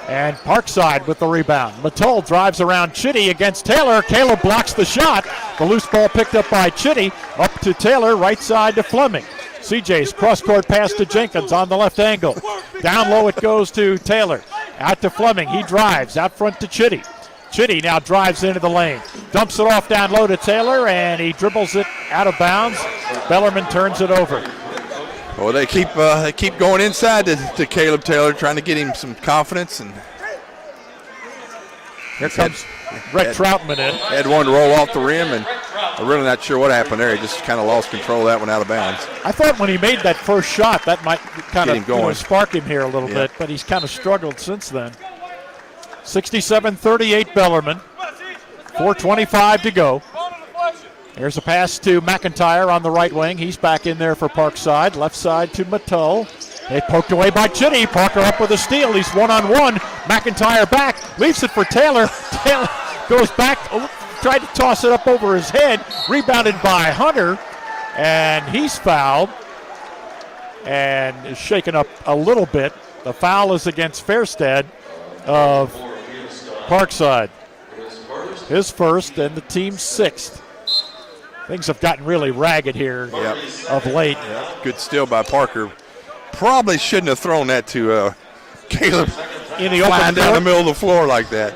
And Parkside with the rebound. Matull drives around Chitty against Taylor. Caleb blocks the shot. The loose ball picked up by Chitty. Up to Taylor. Right side to Fleming. CJ's cross-court pass to Jenkins on the left angle. Down low it goes to Taylor. Out to Fleming. He drives out front to Chitty. Chitty now drives into the lane. Dumps it off down low to Taylor, and he dribbles it out of bounds. Bellarmine turns it over. Well, they keep going inside to Caleb Taylor, trying to get him some confidence. And here comes Brett Troutman in. Had one roll off the rim, and I'm really not sure what happened there. He just kind of lost control of that one out of bounds. I thought when he made that first shot, that might kind of spark him here a little bit, but he's kind of struggled since then. 67-38 Bellarmine. 4:25 to go. There's a pass to McIntyre on the right wing. He's back in there for Parkside. Left side to Matull. They poked away by Chitty. Parker up with a steal. He's one-on-one. McIntyre back. Leaves it for Taylor. Taylor goes back. Tried to toss it up over his head. Rebounded by Hunter. And he's fouled. And is shaken up a little bit. The foul is against Fairstead of Parkside. His first and the team's 6th. Things have gotten really ragged here of late. Good steal by Parker. Probably shouldn't have thrown that to Caleb in the flying open down the middle of the floor like that.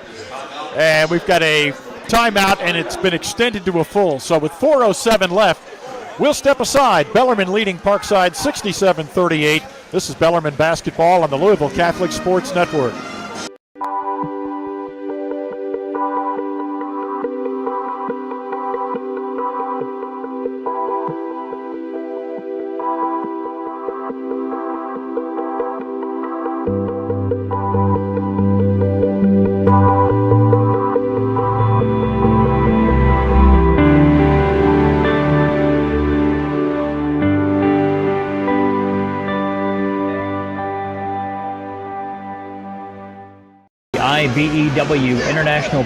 And we've got a timeout, and it's been extended to a full. So with 4:07 left, we'll step aside. Bellarmine leading Parkside 67-38. This is Bellarmine basketball on the Louisville Catholic Sports Network. UWP International.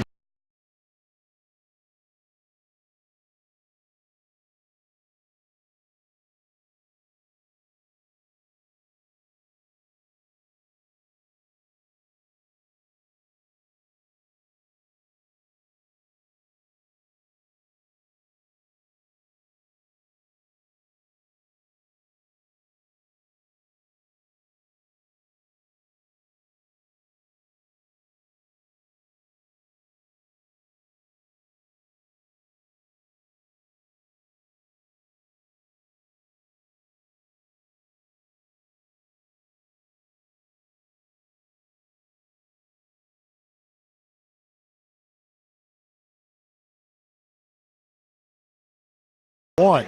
One.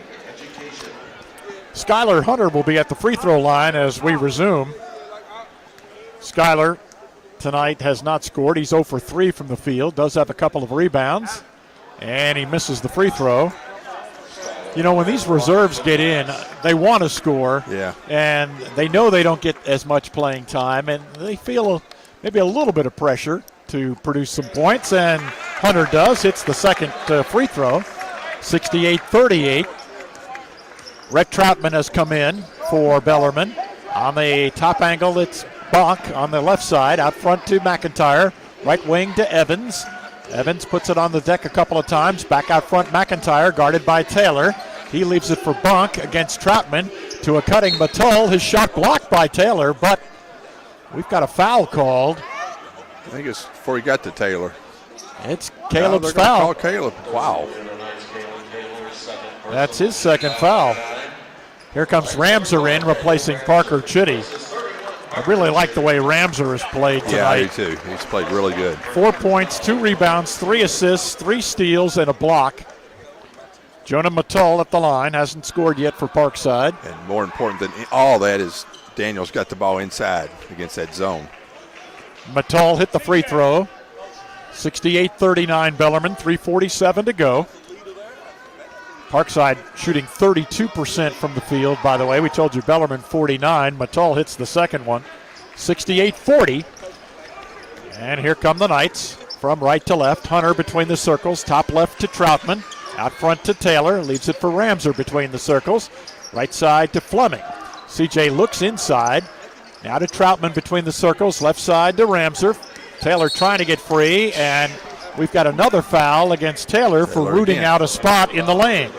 Skylar Hunter will be at the free throw line as we resume. Skylar tonight has not scored. He's 0 for 3 from the field, does have a couple of rebounds, and he misses the free throw. You know, when these reserves get in, they want to score, and they know they don't get as much playing time, and they feel maybe a little bit of pressure to produce some points, and Hunter does, hits the second free throw. 68-38. Rhett Troutman has come in for Bellarmine. On the top angle, it's Bonk on the left side. Out front to McIntyre. Right wing to Evans. Evans puts it on the deck a couple of times. Back out front, McIntyre, guarded by Taylor. He leaves it for Bonk against Troutman to a cutting Mattel. His shot blocked by Taylor, but we've got a foul called. I think it's before he got to Taylor. It's Caleb's foul. Call Caleb. Wow. That's his second foul. Here comes Ramser in, replacing Parker Chitty. I really like the way Ramser has played tonight. Yeah, I do too. He's played really good. 4 points, 2 rebounds, 3 assists, 3 steals, and a block. Jonah Mattel at the line, hasn't scored yet for Parkside. And more important than all that is Daniel's got the ball inside against that zone. Mattel hit the free throw. 68-39 Bellarmine, 3:47 to go. Parkside shooting 32% from the field, by the way. We told you Bellarmine 49. Mattel hits the second one. 68-40. And here come the Knights from right to left. Hunter between the circles. Top left to Troutman. Out front to Taylor. Leaves it for Ramser between the circles. Right side to Fleming. CJ looks inside. Now to Troutman between the circles. Left side to Ramser. Taylor trying to get free, and we've got another foul against Taylor for rooting out a spot in the lane.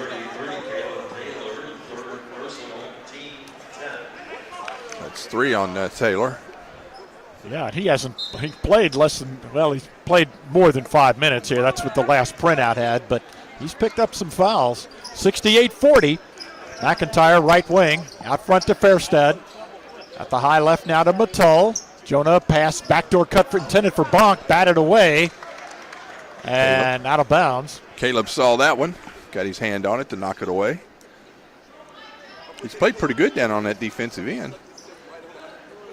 That's 3 on Taylor. Yeah, he played he's played more than 5 minutes here. That's what the last printout had, but he's picked up some fouls. 68-40. McIntyre right wing, out front to Fairstead. At the high left now to Mattel. Jonah pass, backdoor cut intended for Bonk, batted away, and out of bounds. Caleb saw that one, got his hand on it to knock it away. He's played pretty good down on that defensive end.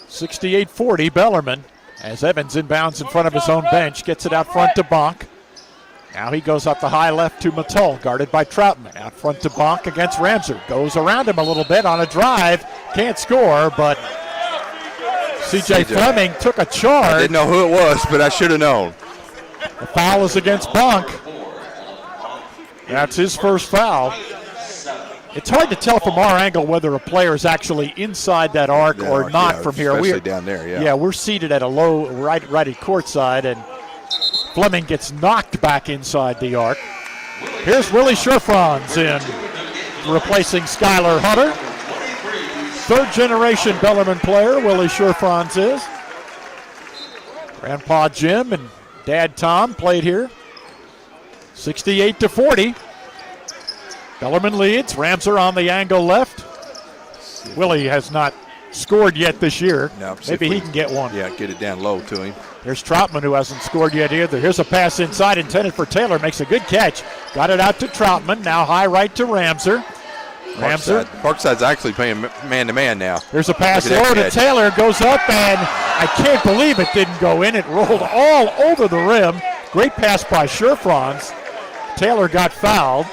68-40 Bellarmine as Evans inbounds in front of his own bench, gets it out front to Bonk. Now he goes up the high left to Mattel, guarded by Troutman. Out front to Bonk against Ramser. Goes around him a little bit on a drive, can't score, but CJ Fleming took a charge. I didn't know who it was, but I should have known. The foul is against Bonk. That's his first foul. It's hard to tell from our angle whether a player is actually inside that arc or not from here. Especially down there, Yeah, we're seated at a low right at courtside, and Fleming gets knocked back inside the arc. Here's Willie Sherfrons in, replacing Skylar Hunter. Third-generation Bellarmine player, Willie Sherfrons is. Grandpa Jim and Dad Tom played here. 68-40. Bellarmine leads. Ramser on the angle left. Willie has not scored yet this year. No, maybe he can get one. Yeah, get it down low to him. There's Troutman, who hasn't scored yet either. Here's a pass inside intended for Taylor. Makes a good catch. Got it out to Troutman. Now high right to Ramser. Parkside's actually playing man-to-man now. There's a pass low to Taylor. Goes up, and I can't believe it didn't go in. It rolled all over the rim. Great pass by Sherfrons. Taylor got fouled.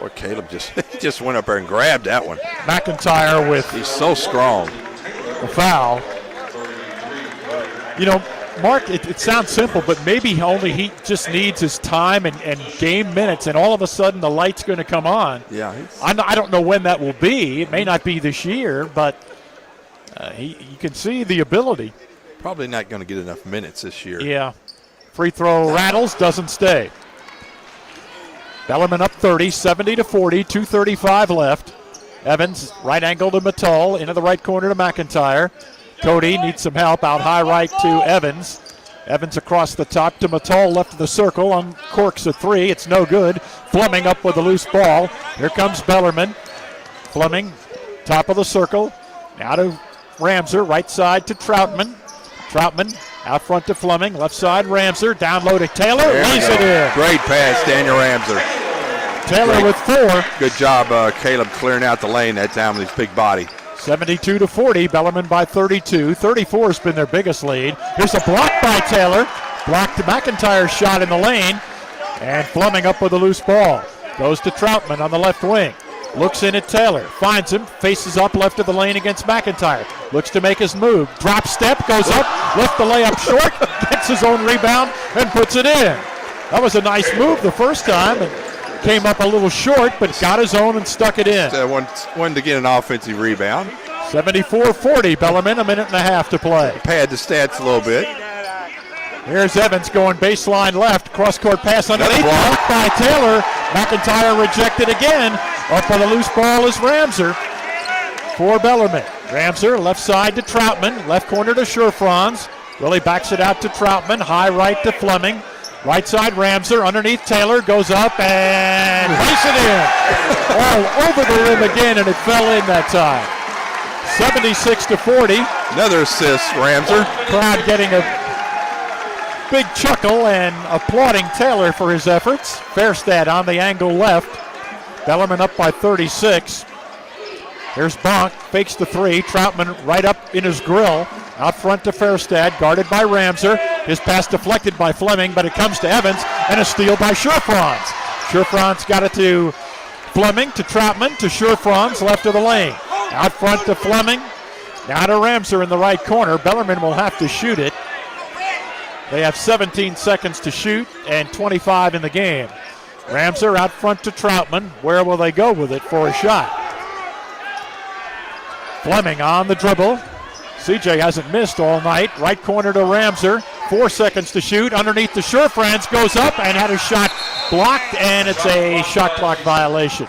Boy, Caleb just went up there and grabbed that one. McIntyre with... He's so strong. The foul. You know, Mark, it sounds simple, but maybe he just needs his time and game minutes, and all of a sudden the light's going to come on. Yeah. I don't know when that will be. It may not be this year, but you can see the ability. Probably not going to get enough minutes this year. Yeah. Free throw rattles, doesn't stay. Bellarmine up 30, 70-40, 2:35 left. Evans, right angle to Mattel, into the right corner to McIntyre. Cody needs some help, out high right to Evans. Evans across the top to Mattel, left of the circle, uncorks a three. It's no good. Fleming up with a loose ball. Here comes Bellarmine. Fleming, top of the circle. Now to Ramser, right side to Troutman. Troutman out front to Fleming, left side Ramser, down low to Taylor, lays it in. Great pass, Daniel Ramser. Taylor with 4. Good job, Caleb, clearing out the lane that time with his big body. 72-40, Bellarmine by 32. 34 has been their biggest lead. Here's a block by Taylor. Blocked McIntyre's shot in the lane. And Fleming up with a loose ball. Goes to Troutman on the left wing. Looks in at Taylor. Finds him. Faces up left of the lane against McIntyre. Looks to make his move. Drop step. Goes up. Left the layup short. Gets his own rebound and puts it in. That was a nice move the first time. And came up a little short, but got his own and stuck it in. Wanted to get an offensive rebound. 74-40, Bellarmine, a minute and a half to play. Pad the stats a little bit. Here's Evans going baseline left, cross-court pass underneath, blocked by Taylor. McIntyre rejected again. Up on the loose ball is Ramser for Bellarmine. Ramser, left side to Troutman, left corner to Sherfranz. Willie backs it out to Troutman, high right to Fleming. Right side, Ramser, underneath Taylor, goes up and lays it in. All over the rim again, and it fell in that time. 76-40. Another assist, Ramser. Crowd getting a big chuckle and applauding Taylor for his efforts. Fairstad on the angle left. Bellarmine up by 36. Here's Bonk, fakes the three. Troutman right up in his grill. Out front to Fairstad, guarded by Ramser. His pass deflected by Fleming, but it comes to Evans, and a steal by Sherfranz. Sherfranz got it to Fleming, to Troutman, to Sherfranz, left of the lane. Out front to Fleming. Now to Ramser in the right corner. Bellarmine will have to shoot it. They have 17 seconds to shoot and 25 in the game. Ramser out front to Troutman. Where will they go with it for a shot? Fleming on the dribble. CJ hasn't missed all night. Right corner to Ramser. 4 seconds to shoot. Underneath the Sherfranz, goes up and had a shot blocked, and it's a shot clock violation.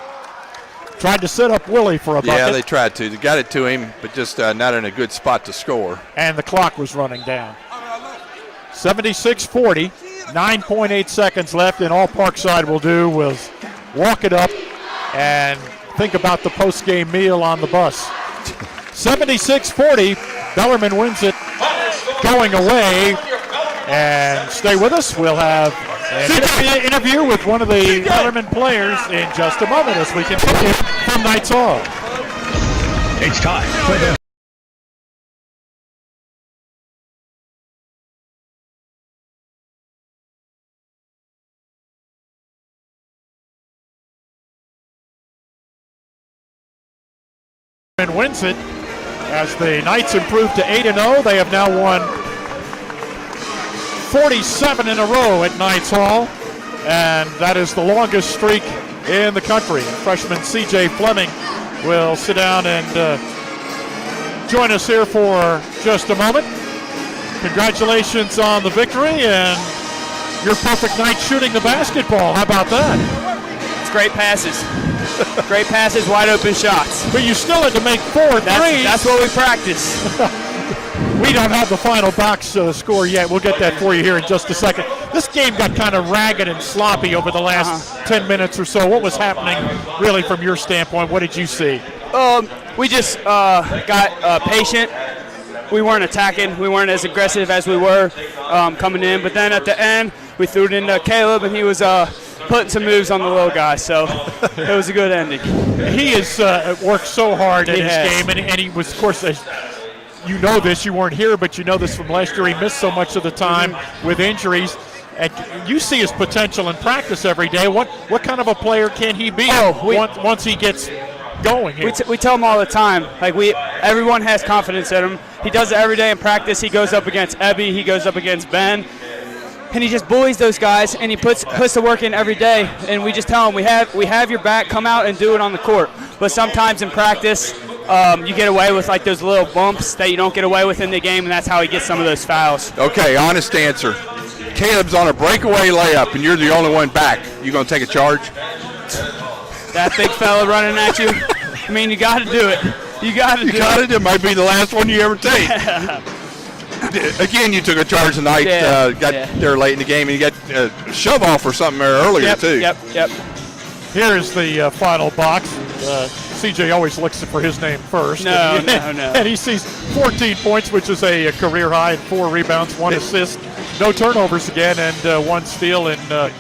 Tried to set up Willie for a bucket. Yeah, they tried to. They got it to him, but just not in a good spot to score. And the clock was running down. 76-40. 9.8 seconds left, and all Parkside will do was walk it up and think about the post-game meal on the bus. 76-40, Bellarmine wins it going away. And stay with us. We'll have an interview with one of the Bellarmine players in just a moment as we continue from Knights Hall. It's time for the and wins it as the Knights improve to 8-0. They have now won 47 in a row at Knights Hall, and that is the longest streak in the country. Freshman C.J. Fleming will sit down and join us here for just a moment. Congratulations on the victory and your perfect night shooting the basketball. How about that? It's great passes. Great passes, wide open shots. But you still had to make 4 threes. That's what we practice. We don't have the final box score yet. We'll get that for you here in just a second. This game got kind of ragged and sloppy over the last 10 minutes or so. What was happening really from your standpoint? What did you see? We just got patient. We weren't attacking. We weren't as aggressive as we were coming in. But then at the end, we threw it into Caleb, and he was putting some moves on the little guy. So it was a good ending. He has worked so hard in his game, and he was, of course, you know this, you weren't here, but you know this from last year. He missed so much of the time with injuries. And you see his potential in practice every day. What kind of a player can he be once he gets going here? We tell him all the time, like everyone has confidence in him, He does it every day in practice. He goes up against Ebby. He goes up against Ben. And he just bullies those guys, and he puts the work in every day. And we just tell him, we have your back. Come out and do it on the court. But sometimes in practice, you get away with like those little bumps that you don't get away with in the game, and that's how he gets some of those fouls. Okay, honest answer. Caleb's on a breakaway layup, and you're the only one back. You gonna take a charge? That big fella running at you. I mean, you got to do it. You got to do it. It might be the last one you ever take. Again, you took a charge tonight. Got there late in the game, and you got a shove off or something there earlier too. Yep. Here's the final box. CJ always looks for his name first. No. And he sees 14 points, which is a career high, and 4 rebounds, 1 assist, no turnovers again, and 1 steal. And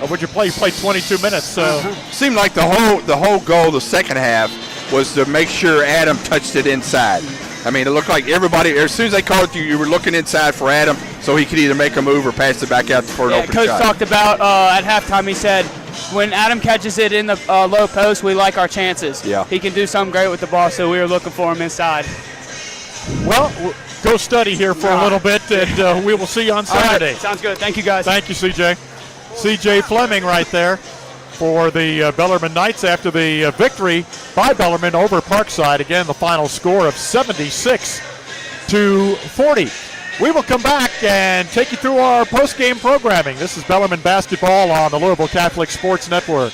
would you play? You played 22 minutes. So seemed like the whole goal of the second half was to make sure Adam touched it inside. I mean, it looked like everybody, as soon as they called you were looking inside for Adam so he could either make a move or pass it back out for an open Coach shot. talked about at halftime, he said, when Adam catches it in the low post, we like our chances. Yeah. He can do something great with the ball, so we were looking for him inside. well, go study here for a little bit, and we will see you on Saturday. All right. Sounds good. Thank you, guys. Thank you, CJ. CJ Fleming right there for the Bellarmine Knights after the victory by Bellarmine over Parkside. Again, the final score of 76-40. We will come back and take you through our post-game programming. This is Bellarmine basketball on the Louisville Catholic Sports Network.